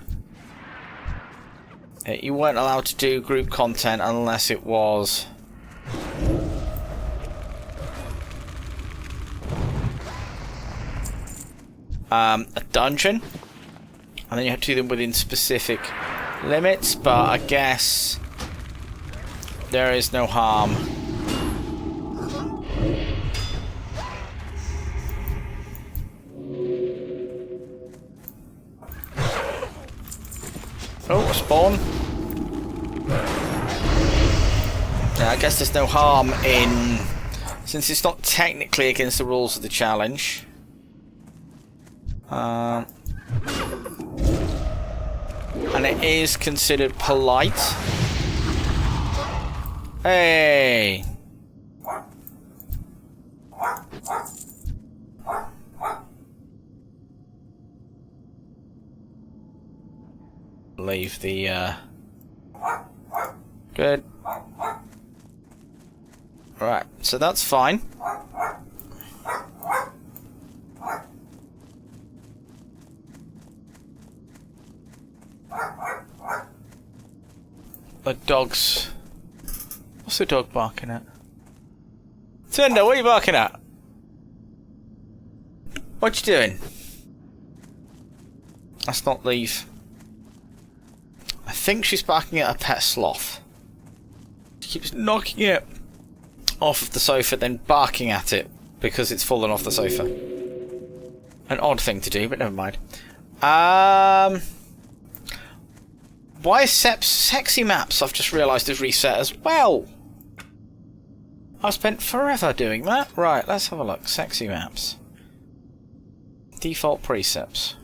You weren't allowed to do group content unless it was a dungeon, and then you had to do them within specific limits, but I guess there is no harm. Oh, a spawn. Yeah, I guess there's no harm in, since it's not technically against the rules of the challenge. And it is considered polite. Hey! Leave the, Good. Right, so that's fine. The dog's... What's the dog barking at? Tinder, what are you barking at? What you doing? Let's not leave. I think she's barking at a pet sloth. She keeps knocking it off of the sofa, then barking at it because it's fallen off the sofa. An odd thing to do, but never mind. Why is sexy maps, I've just realised, is reset as well? I spent forever doing that. Right, let's have a look. Sexy maps. Default precepts.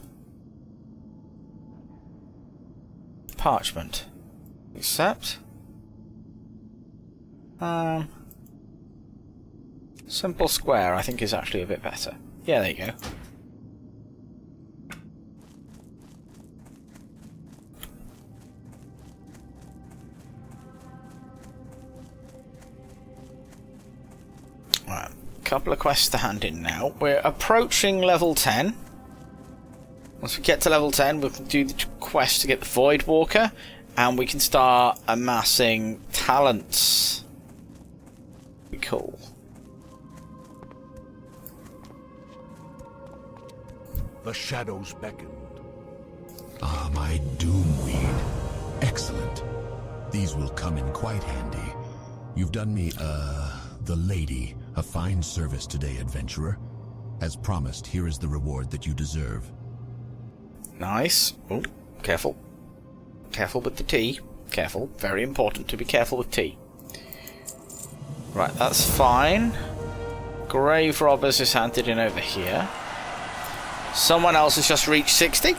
Parchment. Accept. Simple square, I think, is actually a bit better. Yeah, there you go. Right, couple of quests to hand in now. We're approaching level 10. Once we get to level 10, we can do the quest to get the Void Walker, and we can start amassing talents. Be cool. The shadows beckoned. Ah, my Doomweed. Excellent. These will come in quite handy. You've done me, the lady, a fine service today, adventurer. As promised, here is the reward that you deserve. Nice. Oh, careful. Careful with the tea. Careful. Very important to be careful with tea. Right, that's fine. Grave Robbers is handed in over here. Someone else has just reached 60.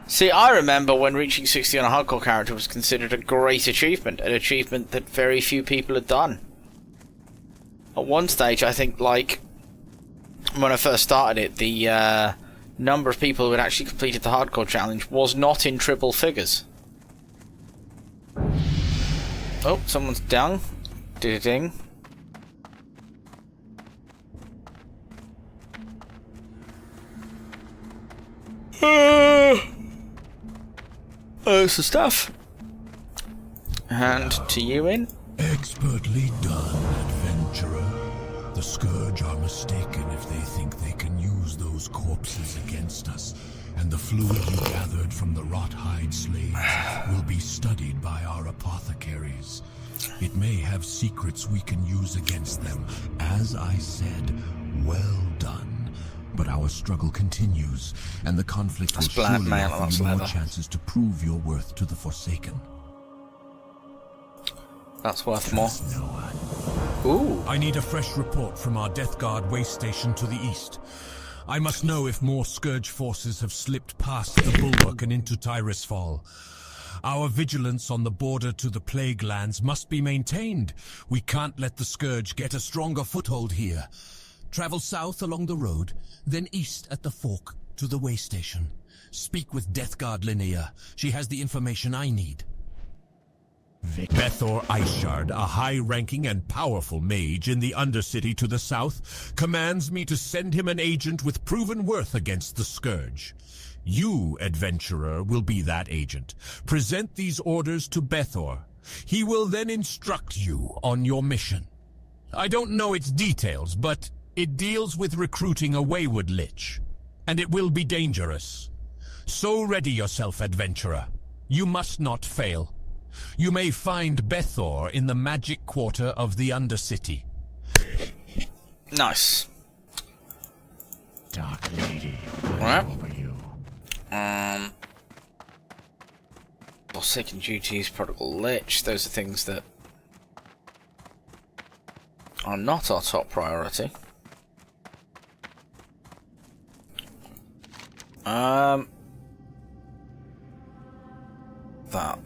See, I remember when reaching 60 on a hardcore character was considered a great achievement. An achievement that very few people had done. At one stage, I think, like, when I first started it, the number of people who had actually completed the hardcore challenge was not in triple figures. Oh, someone's down. Ding. There's the stuff. And to you in. Expertly done, adventurer. The Scourge are mistaken if they think they can use those corpses against us, and the fluid you gathered from the rot-hide slaves will be studied by our apothecaries. It may have secrets we can use against them. As I said, well done. But our struggle continues, and the conflict will surely offer you more chances to prove your worth to the Forsaken. That's worth more. Ooh. I need a fresh report from our Death Guard way station to the east. I must know if more Scourge forces have slipped past the bulwark and into Tirisfal. Our vigilance on the border to the Plague Lands must be maintained. We can't let the Scourge get a stronger foothold here. Travel south along the road, then east at the fork to the way station. Speak with Death Guard Linnea. She has the information I need. Bethor Ishard, a high-ranking and powerful mage in the Undercity to the south, commands me to send him an agent with proven worth against the Scourge. You, adventurer, will be that agent. Present these orders to Bethor. He will then instruct you on your mission. I don't know its details, but it deals with recruiting a wayward lich, and it will be dangerous. So ready yourself, adventurer. You must not fail. You may find Bethor in the magic quarter of the Undercity. Nice. Dark Lady, Alright. over you. Forsaken duties, prodigal lich. Those are things that are not our top priority.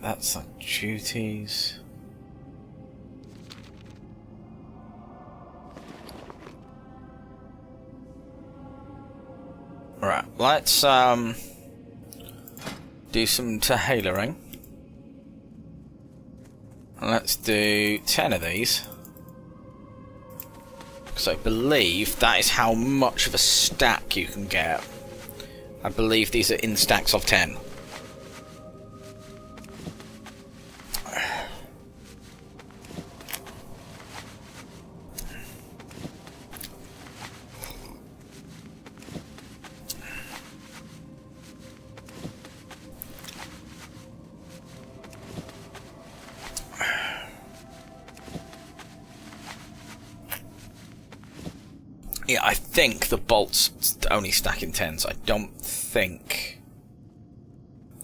That's the duties. Right, let's do some tailering. Let's do 10 of these, because I believe that is how much of a stack you can get. I believe these are in stacks of 10. Yeah, I think the bolts only stack in 10s. I don't think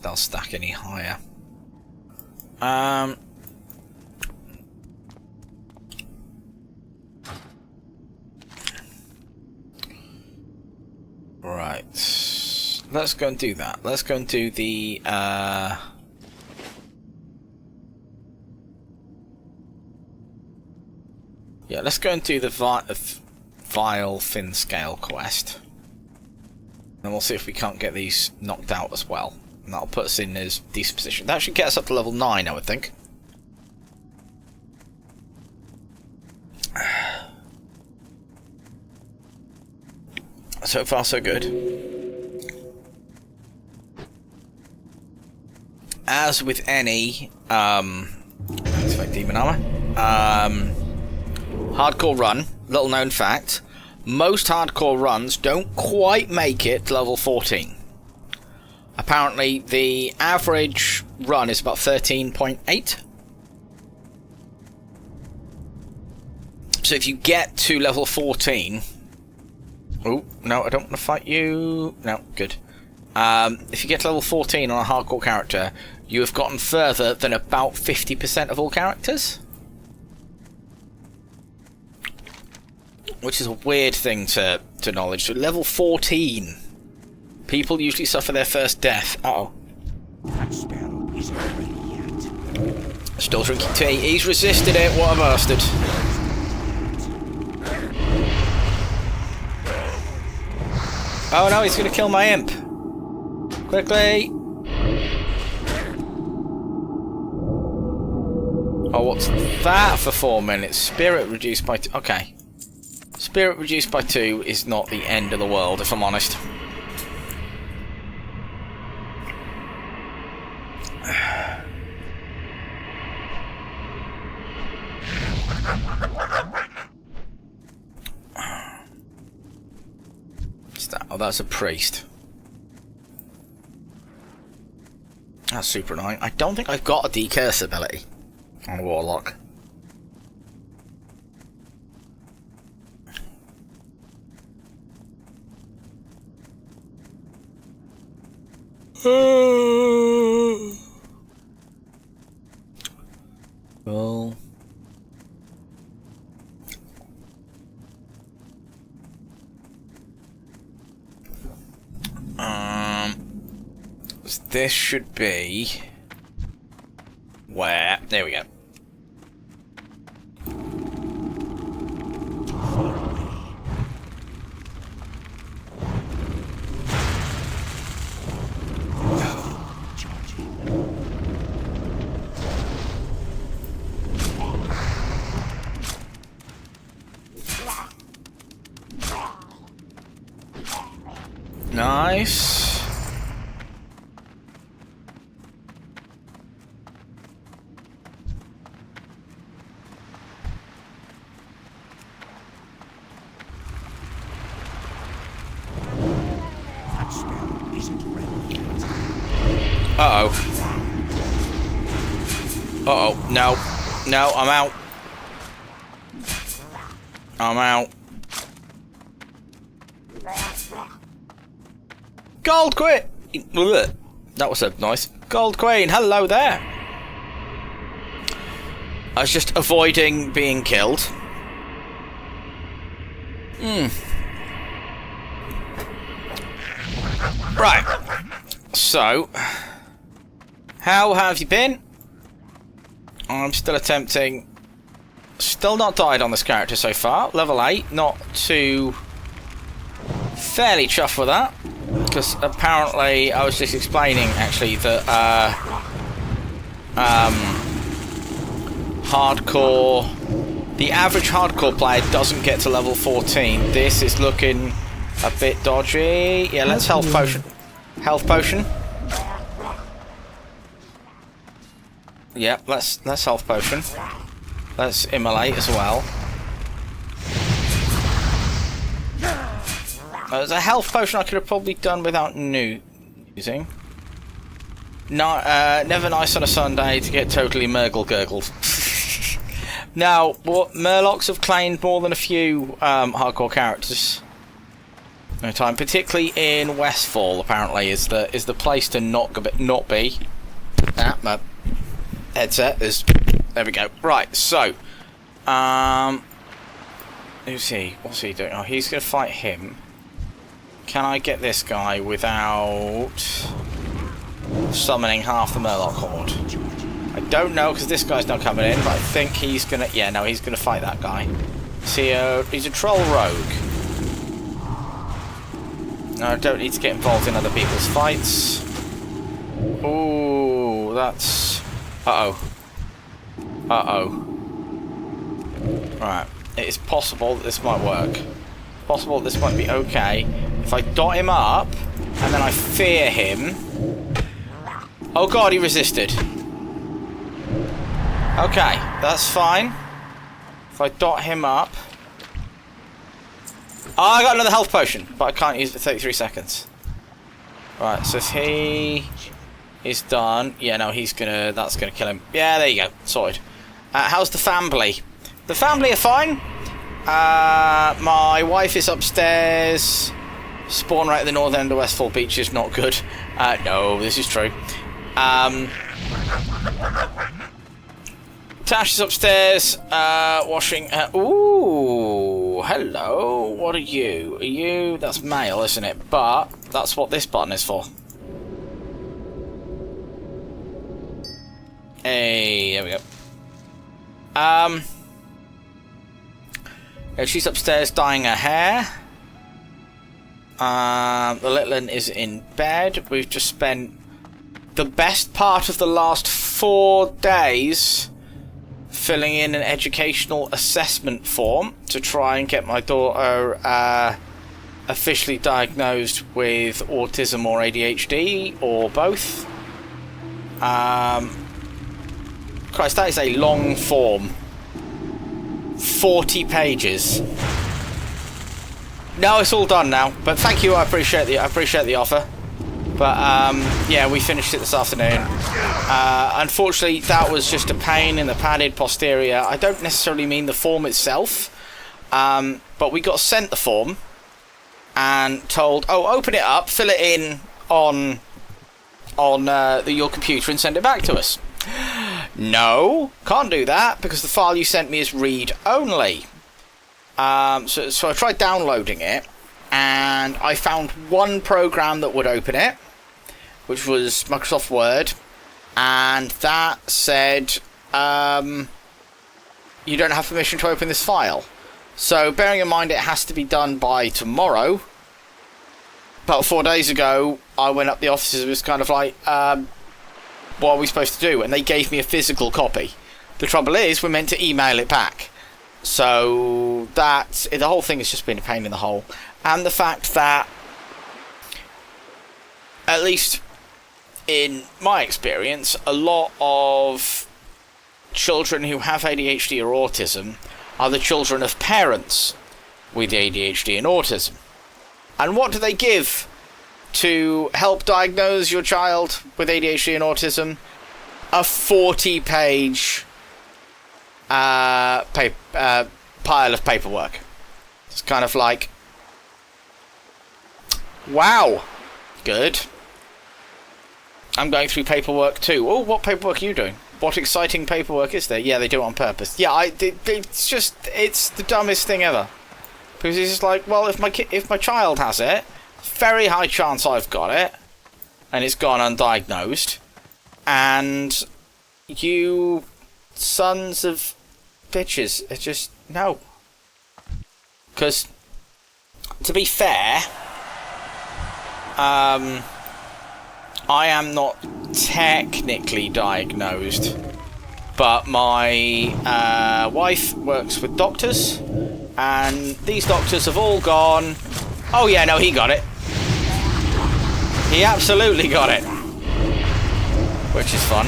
they'll stack any higher. Right. Let's go and do that. Let's go and do the yeah, let's go and do the Vile Thin Scale quest, and we'll see if we can't get these knocked out as well, and that'll put us in a decent position. That should get us up to level 9, I would think. So far so good. As with any activate demon armor, hardcore run, little known fact, most hardcore runs don't quite make it to level 14. Apparently the average run is about 13.8. So if you get to level 14... Oh, no, I don't want to fight you. No, good. If you get to level 14 on a hardcore character, you have gotten further than about 50% of all characters. Which is a weird thing to acknowledge. So level 14, people usually suffer their first death. Uh-oh. That spell isn't ready yet. Still drinking tea. He's resisted it. What a bastard. Oh no, he's gonna kill my imp. Quickly! Oh, what's that for 4 minutes? Spirit reduced by 2. Okay. Spirit reduced by 2 is not the end of the world, if I'm honest. Oh, that's a priest. That's super annoying. I don't think I've got a decurse ability on a Warlock. Well... this should be where... There we go. Nice. Uh-oh. Uh-oh. No. No, I'm out. I'm out. Gold Queen! That was a nice. Gold Queen, hello there! I was just avoiding being killed. Right. So, how have you been? I'm still attempting. Still not died on this character so far. Level 8, not too. Fairly chuffed with that. Because apparently, I was just explaining actually that hardcore. The average hardcore player doesn't get to level 14. This is looking a bit dodgy. Yeah, let's health potion. Health potion. Yep, let's health potion. Let's immolate as well. There's a health potion I could have probably done without using. No, never nice on a Sunday to get totally Murgle-gurgled. Now, what Murlocs have claimed more than a few hardcore characters. No time, particularly in Westfall. Apparently, is the place to not be. Ah, my headset is. There we go. Right, so, who's he? What's he doing? Oh, he's gonna fight him. Can I get this guy without summoning half the Murloc horde? I don't know because this guy's not coming in, but I think he's gonna. Yeah, no, he's gonna fight that guy. See, he's a troll rogue. No, I don't need to get involved in other people's fights. Ooh, that's. Uh-oh. Uh-oh. Right. It is possible that this might work. Possible that this might be okay. If I dot him up, and then I fear him... Oh god, he resisted. Okay, that's fine. If I dot him up... Oh, I got another health potion, but I can't use it for 33 seconds. Right, so if he is done... Yeah, no, he's gonna... That's gonna kill him. Yeah, there you go. Sorted. How's the family? The family are fine. My wife is upstairs. Spawn rate at the north end of Westfall Beach is not good. No, this is true. Tash is upstairs, washing. Ooh, hello. What are you? Are you? That's male, isn't it? But that's what this button is for. Hey, there we go. She's upstairs dyeing her hair. The little one is in bed. We've just spent the best part of the last 4 days filling in an educational assessment form to try and get my daughter officially diagnosed with autism or ADHD or both. Christ, that is a long form. 40 pages. No, it's all done now. But thank you. I appreciate the offer. But yeah, we finished it this afternoon. Unfortunately, that was just a pain in the padded posterior. I don't necessarily mean the form itself, but we got sent the form and told, "Oh, open it up, fill it in on your computer, and send it back to us." No, can't do that because the file you sent me is read only. So I tried downloading it, and I found one program that would open it, which was Microsoft Word, and that said, you don't have permission to open this file. So bearing in mind it has to be done by tomorrow, about 4 days ago, I went up the offices and was kind of like, what are we supposed to do? And they gave me a physical copy. The trouble is, we're meant to email it back. So the whole thing has just been a pain in the hole. And the fact that, at least in my experience, a lot of children who have ADHD or autism are the children of parents with ADHD and autism. And what do they give to help diagnose your child with ADHD and autism? A 40-page pile of paperwork. It's kind of like, wow, good. I'm going through paperwork too. Oh, what paperwork are you doing? What exciting paperwork is there? Yeah, they do it on purpose. Yeah, it's the dumbest thing ever. Because it's just like, well, if my child has it, very high chance I've got it, and it's gone undiagnosed, and you sons of bitches, it's just, no. Because, to be fair, I am not technically diagnosed, but my wife works with doctors, and these doctors have all gone, oh yeah, no, he got it. He absolutely got it. Which is fun.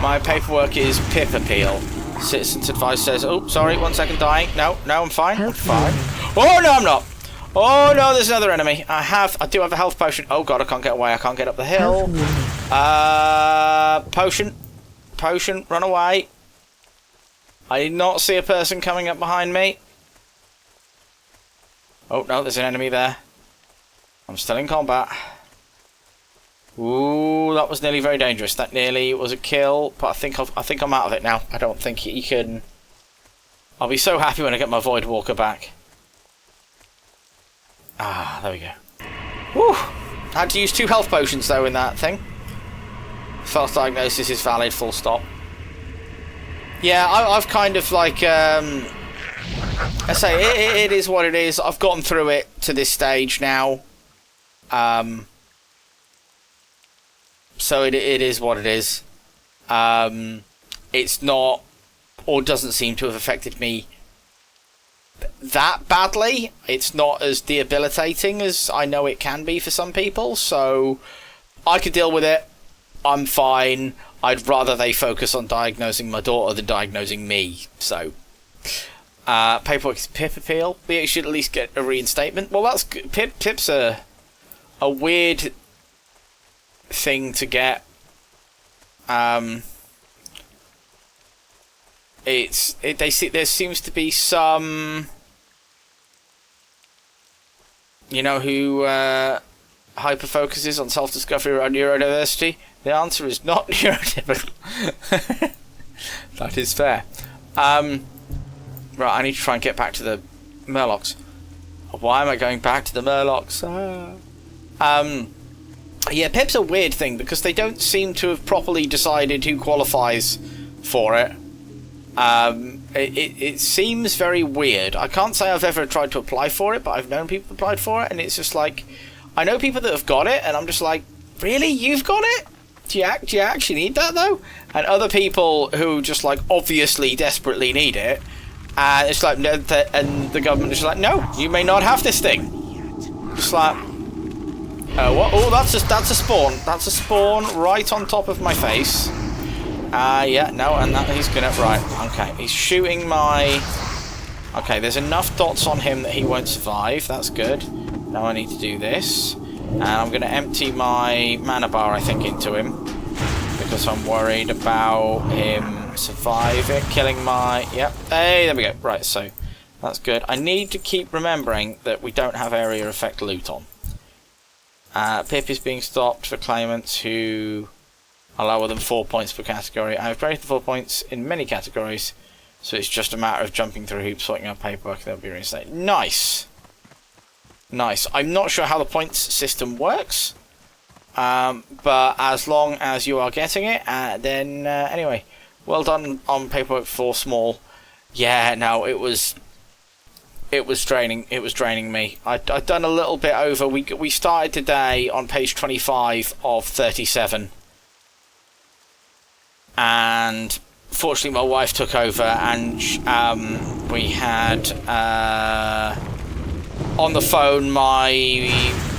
My paperwork is PIP appeal. Citizens Advice says, oh, sorry, 1 second, dying. No, I'm fine. I'm fine. Oh, no, I'm not. Oh, no, there's another enemy. I do have a health potion. Oh, God, I can't get away. I can't get up the hill. Potion, run away. I did not see a person coming up behind me. Oh, no, there's an enemy there. I'm still in combat. Ooh, that was nearly very dangerous. That nearly was a kill, but I think I'm out of it now. I don't think he can. I'll be so happy when I get my Void Walker back. Ah, there we go. Woo! I had to use 2 health potions though in that thing. False diagnosis is valid, full stop. Yeah, I've kind of like, I say, it is what it is. I've gotten through it to this stage now. So it is what it is. It's not, or doesn't seem to have affected me that badly. It's not as debilitating as I know it can be for some people, so I could deal with it. I'm fine. I'd rather they focus on diagnosing my daughter than diagnosing me. So, paperwork is PIP appeal. We should at least get a reinstatement. Well, that's good. PIP's a weird thing to get. There seems to be some, you know, who hyper focuses on self-discovery around neurodiversity. The answer is not neurotypical. That is fair. Right, I need to try and get back to the Murlocs. Why am I going back to the Murlocs? Yeah, PIP's a weird thing because they don't seem to have properly decided who qualifies for it. It seems very weird. I can't say I've ever tried to apply for it, but I've known people applied for it, and it's just like, I know people that have got it, and I'm just like, really? You've got it? Do you actually need that, though? And other people who just, like, obviously desperately need it, and it's like, no, and the government is like, no, you may not have this thing. Just like, what? Oh, that's a spawn. That's a spawn right on top of my face. Yeah, no, and that he's gonna, right, okay, he's shooting my, okay, there's enough dots on him that he won't survive, that's good. Now I need to do this, and I'm gonna empty my mana bar, I think, into him, because I'm worried about him surviving, killing my, yep, hey, there we go, right, so, that's good. I need to keep remembering that we don't have area effect loot on. Pip is being stopped for claimants who are lower than 4 points per category. I have greater than 4 points in many categories, so it's just a matter of jumping through hoops, sorting out paperwork, they'll be reinstated. Nice! Nice. I'm not sure how the points system works, but as long as you are getting it, then anyway, well done on paperwork for small. Yeah, no, it was draining. It was draining me. I'd done a little bit over. We started today on page 25 of 37. And fortunately my wife took over, and we had on the phone my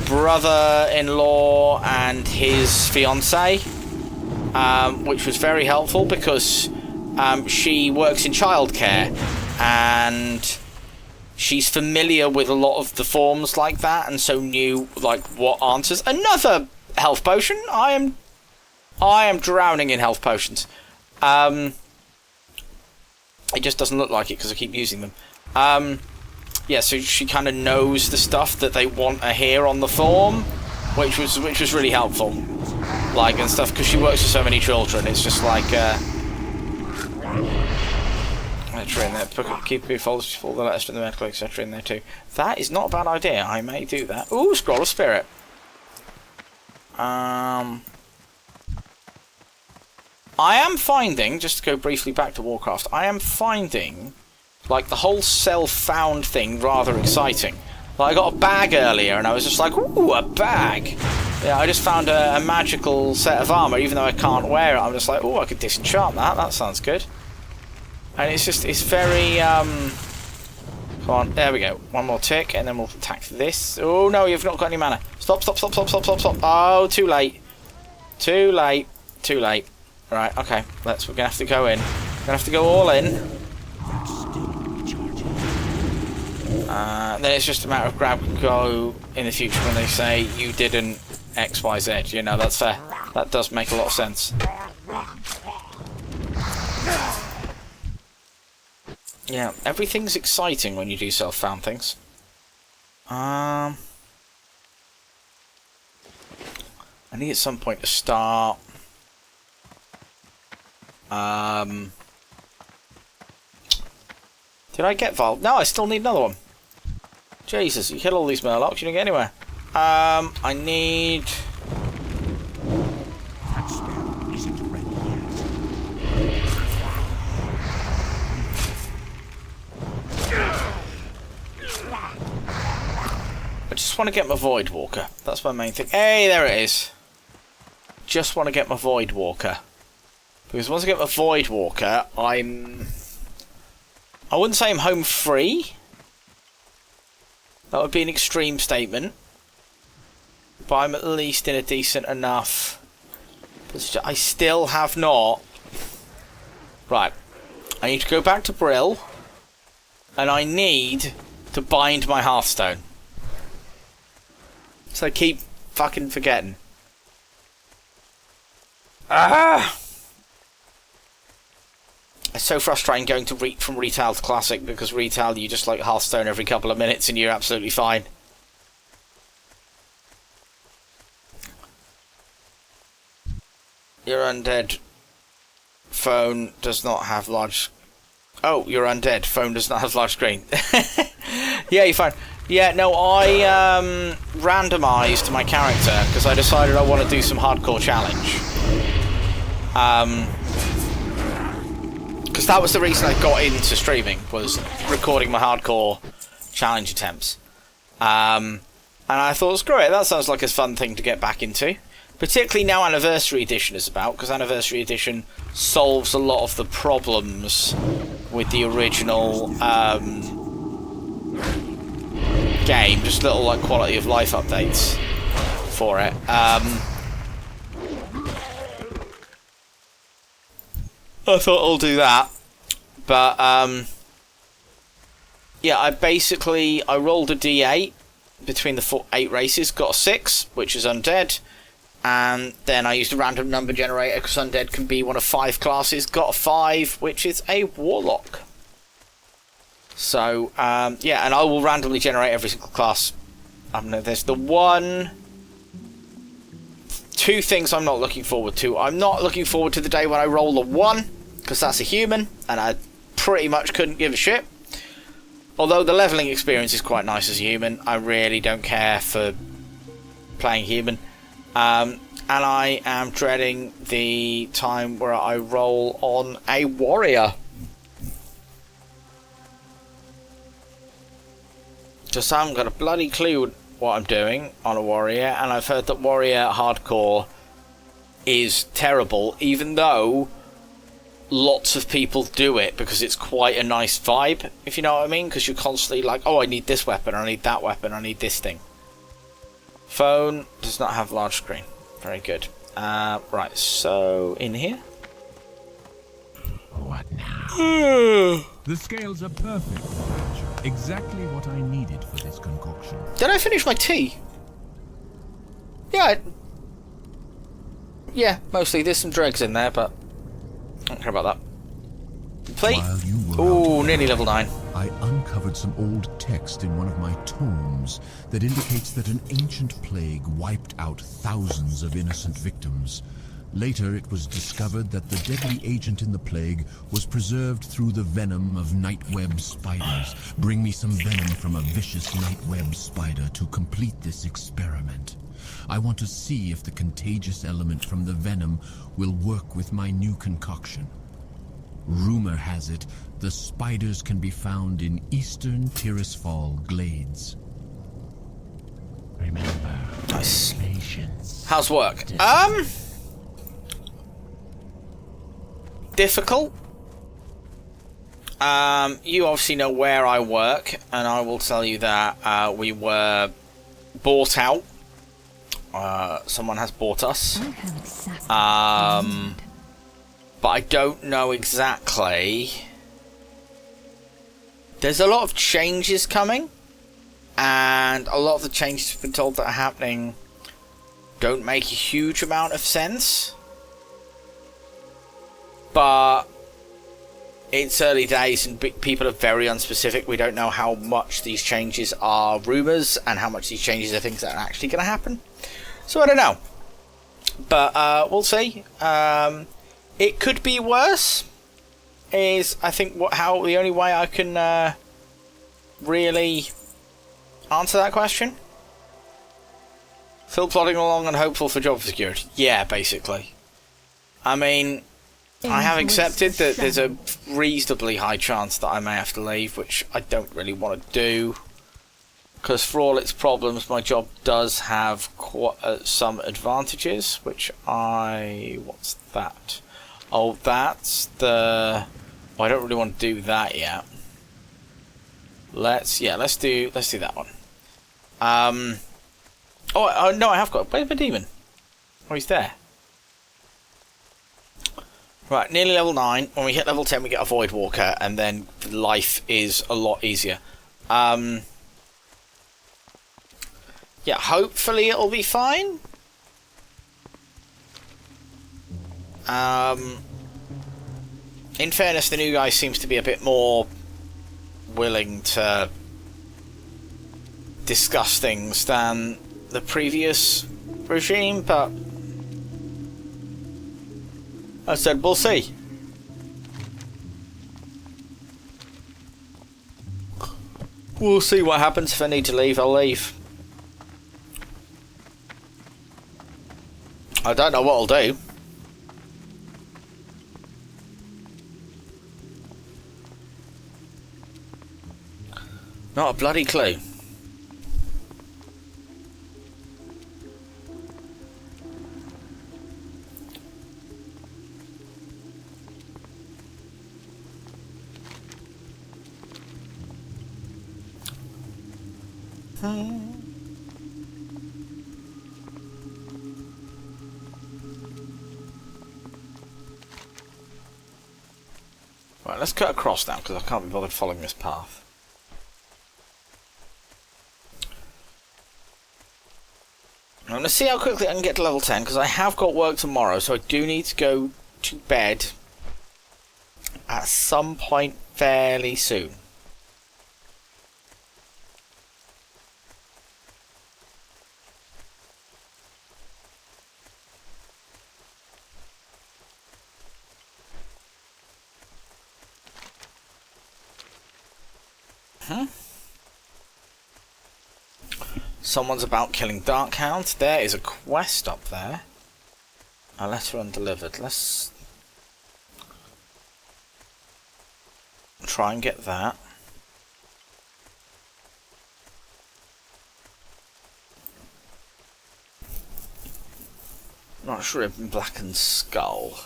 brother-in-law and his fiancée, which was very helpful because she works in childcare and she's familiar with a lot of the forms like that, and so knew like what answers. Another health potion. I am drowning in health potions. It just doesn't look like it because I keep using them. Yeah, so she kind of knows the stuff that they want to hear on the form, which was really helpful. Like, and stuff, because she works with so many children. It's just like, etc. in there. Keep your folders full, the letters from the medical, etc. in there too. That is not a bad idea. I may do that. Ooh, Scroll of Spirit. I am finding, just to go briefly back to Warcraft, I am finding, like, the whole self-found thing rather exciting. Like, I got a bag earlier, and I was just like, ooh, a bag! Yeah, I just found a magical set of armour, even though I can't wear it. I'm just like, ooh, I could disenchant that, that sounds good. And it's just, it's very, come on, there we go. One more tick, and then we'll attack this. Oh, no, you've not got any mana. Stop, stop, stop, stop, stop, stop, stop. Oh, too late. Too late. Too late. Right, okay, we're gonna have to go in. We're gonna have to go all in. Then it's just a matter of grab and go in the future when they say you didn't X, Y, Z. You know, that's fair. That does make a lot of sense. Yeah, everything's exciting when you do self-found things. I need at some point to start. Did I get Vol? No, I still need another one. Jesus, you hit all these Murlocs, you didn't get anywhere. I need... I just want to get my Void Walker. That's my main thing. Hey, there it is. Just want to get my Void Walker. Because once I get my Void Walker, I wouldn't say I'm home free. That would be an extreme statement. But I'm at least in a decent enough... I still have not... Right. I need to go back to Brill. And I need to bind my Hearthstone. So I keep fucking forgetting. Ah! It's so frustrating going to from retail to classic, because retail you just like Hearthstone every couple of minutes and you're absolutely fine. Your undead phone does not have large... Oh, you're undead. Phone does not have large screen. Yeah, you're fine. Yeah, no, I randomised my character because I decided I want to do some hardcore challenge. Because that was the reason I got into streaming, was recording my hardcore challenge attempts. And I thought, screw it, that sounds like a fun thing to get back into. Particularly now Anniversary Edition is about, because Anniversary Edition solves a lot of the problems with the original game. Just little like quality of life updates for it. I thought I'll do that, but yeah, I rolled a d8 between the 8 races, got a 6, which is Undead, and then I used a random number generator because Undead can be one of 5 classes, got a 5, which is a Warlock. So yeah, and I will randomly generate every single class. There's the 2 things I'm not looking forward to. I'm not looking forward to the day when I roll a 1, because that's a human, and I pretty much couldn't give a shit. Although the leveling experience is quite nice as a human, I really don't care for playing human. And I am dreading the time where I roll on a warrior. Just haven't got a bloody clue what I'm doing on a warrior, and I've heard that warrior hardcore is terrible, even though lots of people do it because it's quite a nice vibe, if you know what I mean, because you're constantly like, oh, I need this weapon, I need that weapon, I need this thing. Phone does not have large screen. Very good. Right, so in here. What now? The scales are perfect, Archer. Exactly what I needed for this concoction. Did I finish my tea? Yeah, mostly. There's some dregs in there, but I don't care about that. Plate. Ooh, nearly level 9. I uncovered some old text in one of my tomes that indicates that an ancient plague wiped out thousands of innocent victims. Later, it was discovered that the deadly agent in the plague was preserved through the venom of nightweb spiders. Bring me some venom from a vicious nightweb spider to complete this experiment. I want to see if the contagious element from the venom will work with my new concoction. Rumor has it, the spiders can be found in eastern Tirisfal glades. Remember, Nice. patience. How's work? Difficult. You obviously know where I work, and I will tell you that we were bought out. Someone has bought us. But I don't know exactly. There's a lot of changes coming, and a lot of the changes we've been told that are happening don't make a huge amount of sense. But it's early days and people are very unspecific. We don't know how much these changes are rumours and how much these changes are things that are actually going to happen. So I don't know. But we'll see. It could be worse, is I think the only way I can really answer that question. Still plodding along and hopeful for job security. Yeah, basically. I mean, I have accepted that there's a reasonably high chance that I may have to leave, which I don't really want to do. Because for all its problems, my job does have some advantages, which what's that? Oh, that's the... Well, I don't really want to do that yet. Let's do that one. Oh no, I have got... Where's my demon? Oh, he's there. Right, nearly level 9. When we hit level 10, we get a Void Walker, and then life is a lot easier. Yeah, hopefully it'll be fine. In fairness, the new guy seems to be a bit more willing to discuss things than the previous regime, but I said we'll see. We'll see what happens. If I need to leave, I'll leave. I don't know what I'll do. Not a bloody clue. Right, let's cut across now because I can't be bothered following this path. I'm going to see how quickly I can get to level 10 because I have got work tomorrow, so I do need to go to bed at some point fairly soon. Someone's about killing Darkhound. There is a quest up there. A letter undelivered. Let's try and get that. Not sure if Blackened Skull.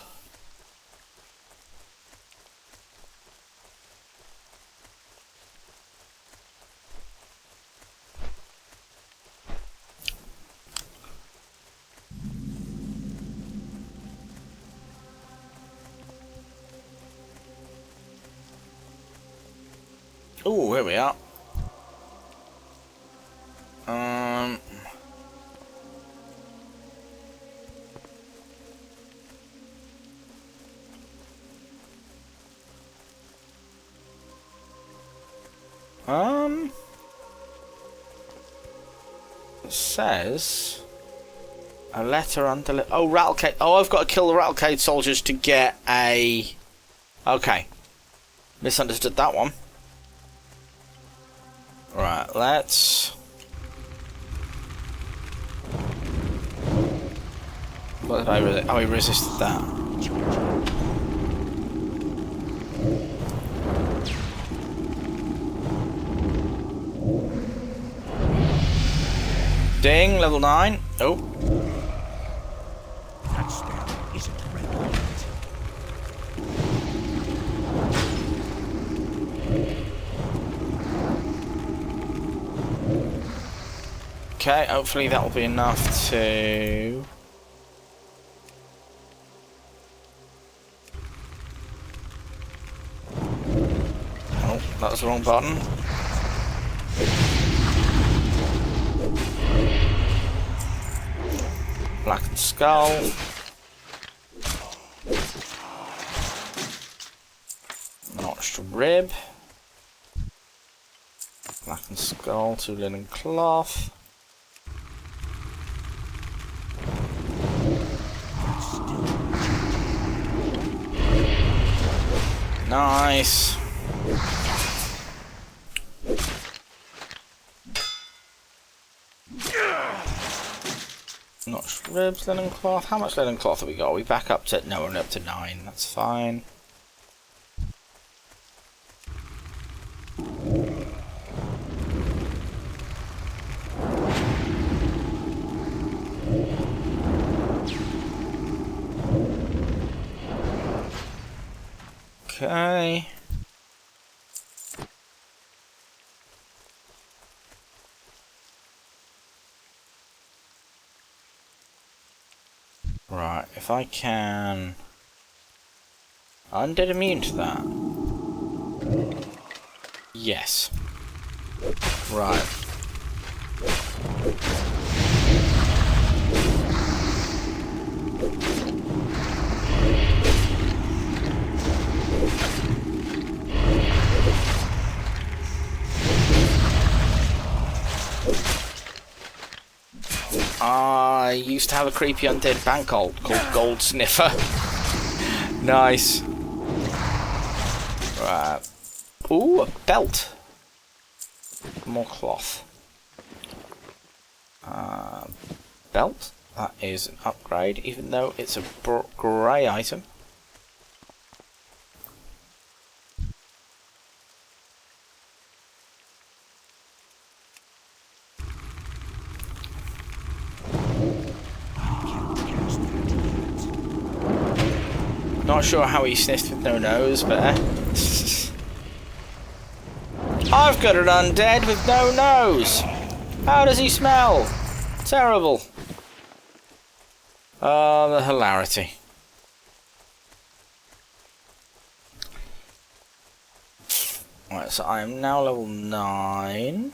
Oh, here we are. It says a letter undelivered. Oh, Rattlecade. Oh, I've got to kill the Rattlecade soldiers to get a. Okay, misunderstood that one. Right, let's. What did I resist? Oh, he resisted that. Ding, level 9. Oh. That step isn't red. Okay, hopefully that will be enough to. Oh, that was the wrong button. Blackened Skull. Notched Rib. Blackened Skull, 2 linen cloth. Nice. Notched ribs, linen cloth. How much linen cloth have we got? Are we back up to... No, we're up to 9. That's fine. Okay. Right, if I can... Undead immune to that? Yes. Right. I used to have a creepy undead bank called Gold Sniffer. Nice. Right. Ooh, a belt. More cloth. Belt. That is an upgrade, even though it's a grey item. Not sure how he sniffed with no nose, but... I've got an undead with no nose! How does he smell? Terrible. Oh, the hilarity. Right, so I am now level 9.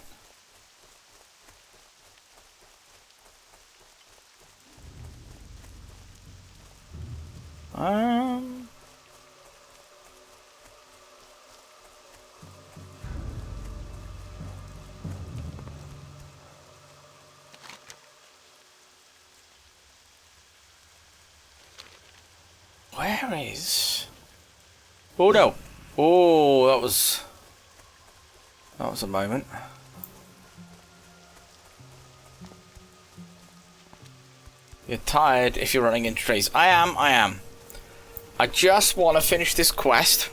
Where is... Oh no! Oh, that was a moment. You're tired if you're running into trees. I am. I just want to finish this quest.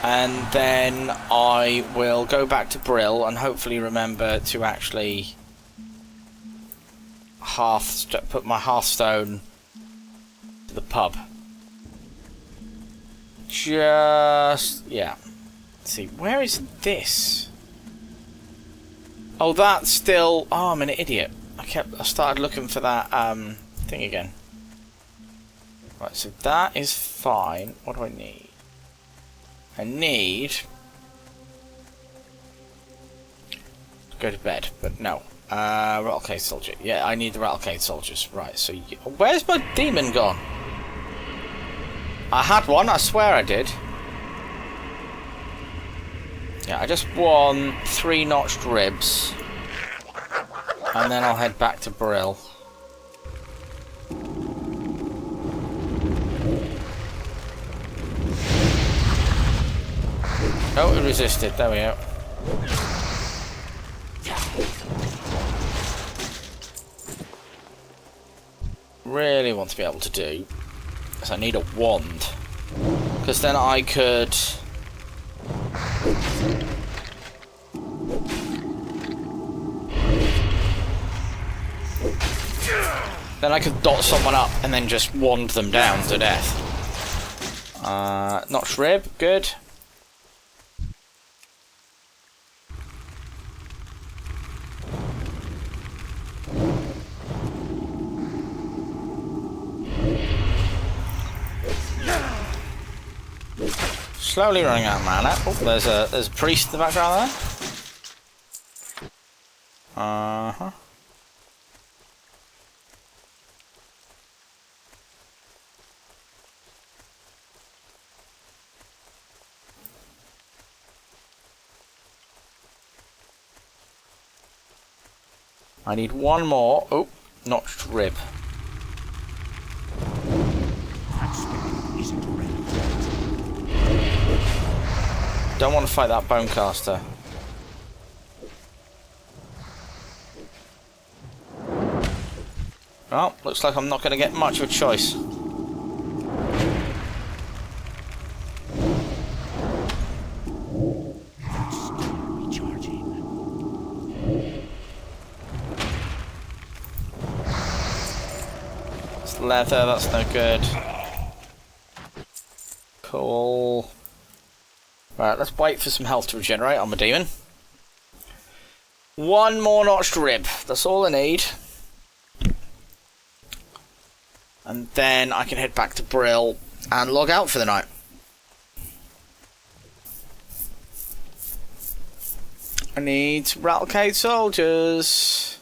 And then I will go back to Brill and hopefully remember to actually put my hearthstone to the pub. Yeah. Let's see, where is this? Oh, that's still... Oh, I'm an idiot. I started looking for that thing again. Right, so that is fine. What do I need? I need to go to bed, but no. Rattlecade soldier. Yeah, I need the Rattlecade soldiers. Right, so where's my demon gone? I had one, I swear I did. Yeah, I just won 3 notched ribs. And then I'll head back to Brill. Oh, it resisted. There we go. Really want to be able to do is I need a wand, because then I could dot someone up and then just wand them down to death. Notched rib, good. Slowly running out of mana. Oh, there's a priest in the background there. Uh-huh. I need one more. Oh, notched rib. Don't want to fight that bonecaster. Well, looks like I'm not going to get much of a choice. It's leather, that's no good. Cool. Right, let's wait for some health to regenerate on my demon. One more notched rib. That's all I need. And then I can head back to Brill and log out for the night. I need Rattlecade soldiers.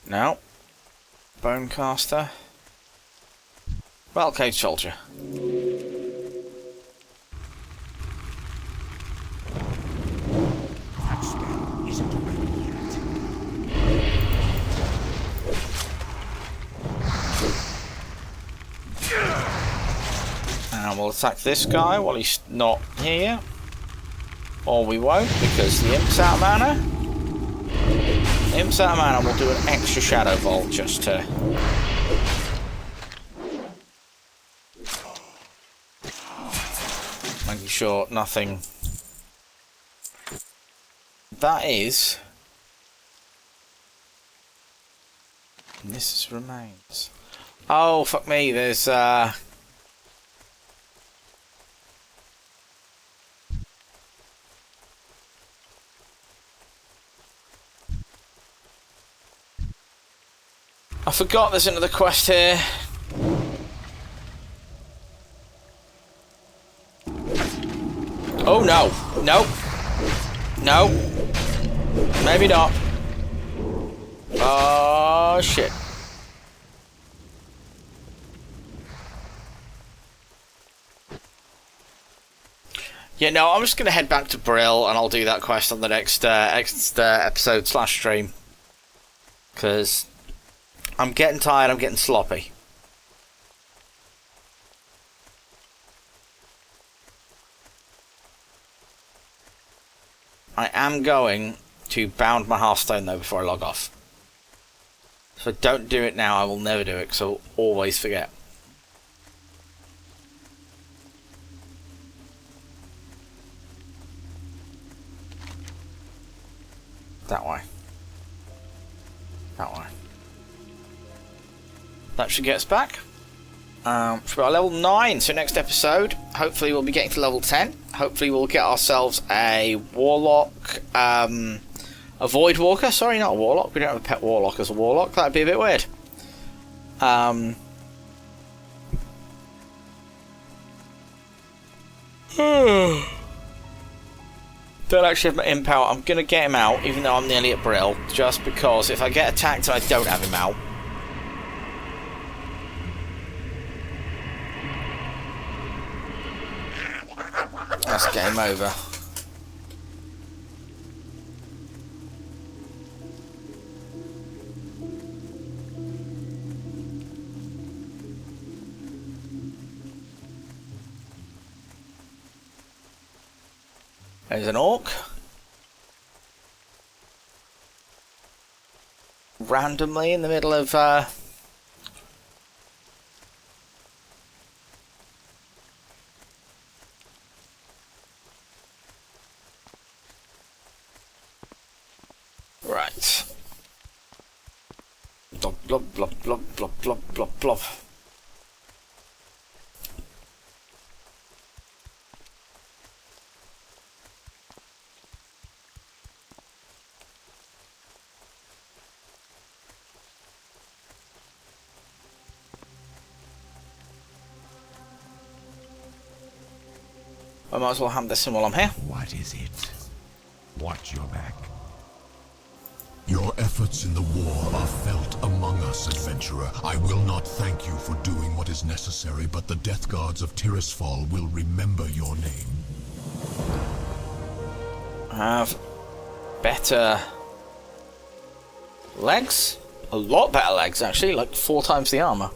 No. Bonecaster. Rattlecade soldier. And we'll attack this guy while he's not here. Or we won't, because the imp's out of mana. The imp's out of mana, we'll do an extra Shadow Vault just to... making sure nothing... That is... And this is remains. Oh, fuck me, there's I forgot there's another quest here. Oh no. No. No. Maybe not. Oh shit. Yeah, no, I'm just going to head back to Brill and I'll do that quest on the next episode / stream. Because I'm getting tired, I'm getting sloppy. I am going to bound my Hearthstone though before I log off. If I don't do it now, I will never do it because I'll always forget. That way. That way. That should get us back. Should be our level 9, so next episode, hopefully we'll be getting to level 10. Hopefully we'll get ourselves a Warlock, a Void Walker. Sorry, not a Warlock. We don't have a pet Warlock as a Warlock. That'd be a bit weird. Don't actually have my imp out. I'm going to get him out, even though I'm nearly at Brill, just because if I get attacked and I don't have him out, that's game over. There's an orc. Randomly in the middle of right. Blob blob blob blob blob blob blob blob. I might as well hand this in while I'm here. What is it? Watch your back. Your efforts in the war are felt among us, adventurer. I will not thank you for doing what is necessary, but the Death Guards of Tirisfal will remember your name. I have better legs? A lot better legs, actually. Like 4 times the armor.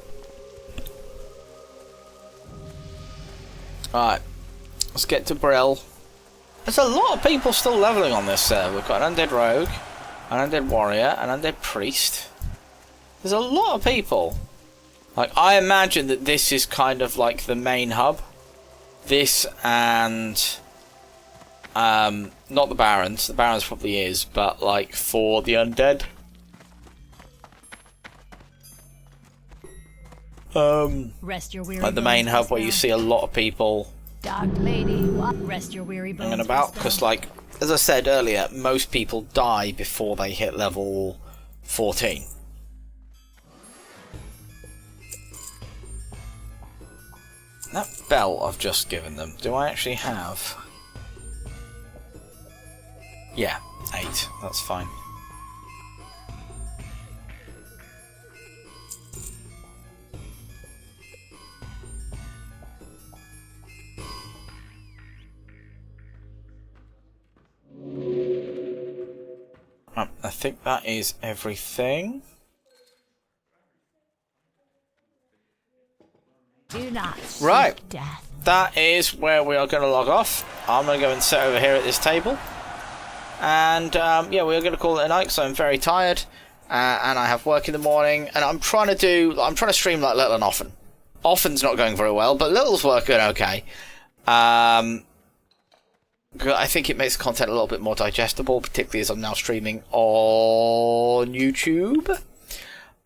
Alright. Let's get to Brill. There's a lot of people still leveling on this server. We've got an Undead Rogue, an Undead Warrior, an Undead Priest. There's a lot of people. Like, I imagine that this is kind of like the main hub. This and... not the Barons. The Barons probably is, but like for the Undead. Rest your weary Like the main bones, hub where you Esther. see a lot of people Dark lady, rest your weary bones. hanging about, Esther. because like, as I said earlier, most people die before they hit level 14. That belt I've just given them, do I actually have? Yeah, 8, that's fine. I think that is everything. Do not Right. seek death. That is where we are going to log off. I'm going to go and sit over here at this table. And yeah, we're going to call it a night because I'm very tired. And I have work in the morning. And I'm trying to stream like little and often. Often's not going very well, but little's working okay. I think it makes content a little bit more digestible, particularly as I'm now streaming on YouTube.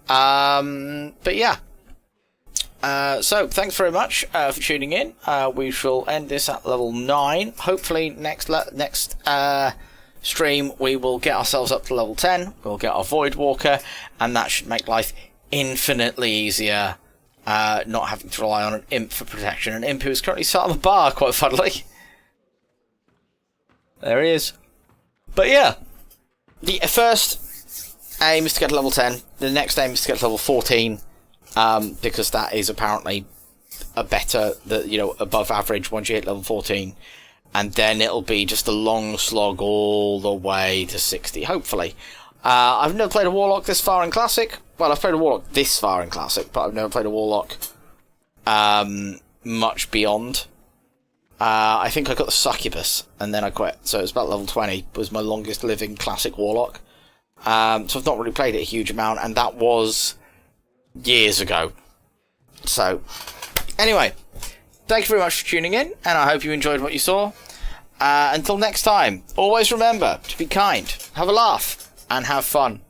But yeah. So thanks very much for tuning in. We shall end this at level 9. Hopefully next stream we will get ourselves up to level 10. We'll get our Void Walker, and that should make life infinitely easier not having to rely on an imp for protection. An imp who is currently sat on the bar, quite funnily. There he is. But yeah, the first aim is to get to level 10. The next aim is to get to level 14, because that is apparently a better, above average once you hit level 14. And then it'll be just a long slog all the way to 60, hopefully. I've never played a Warlock this far in Classic. Well, I've played a Warlock this far in Classic, but I've never played a Warlock much beyond. I think I got the Succubus, and then I quit. So it was about level 20, was my longest living Classic Warlock. So I've not really played it a huge amount, and that was years ago. So, anyway, thank you very much for tuning in, and I hope you enjoyed what you saw. Until next time, always remember to be kind, have a laugh, and have fun.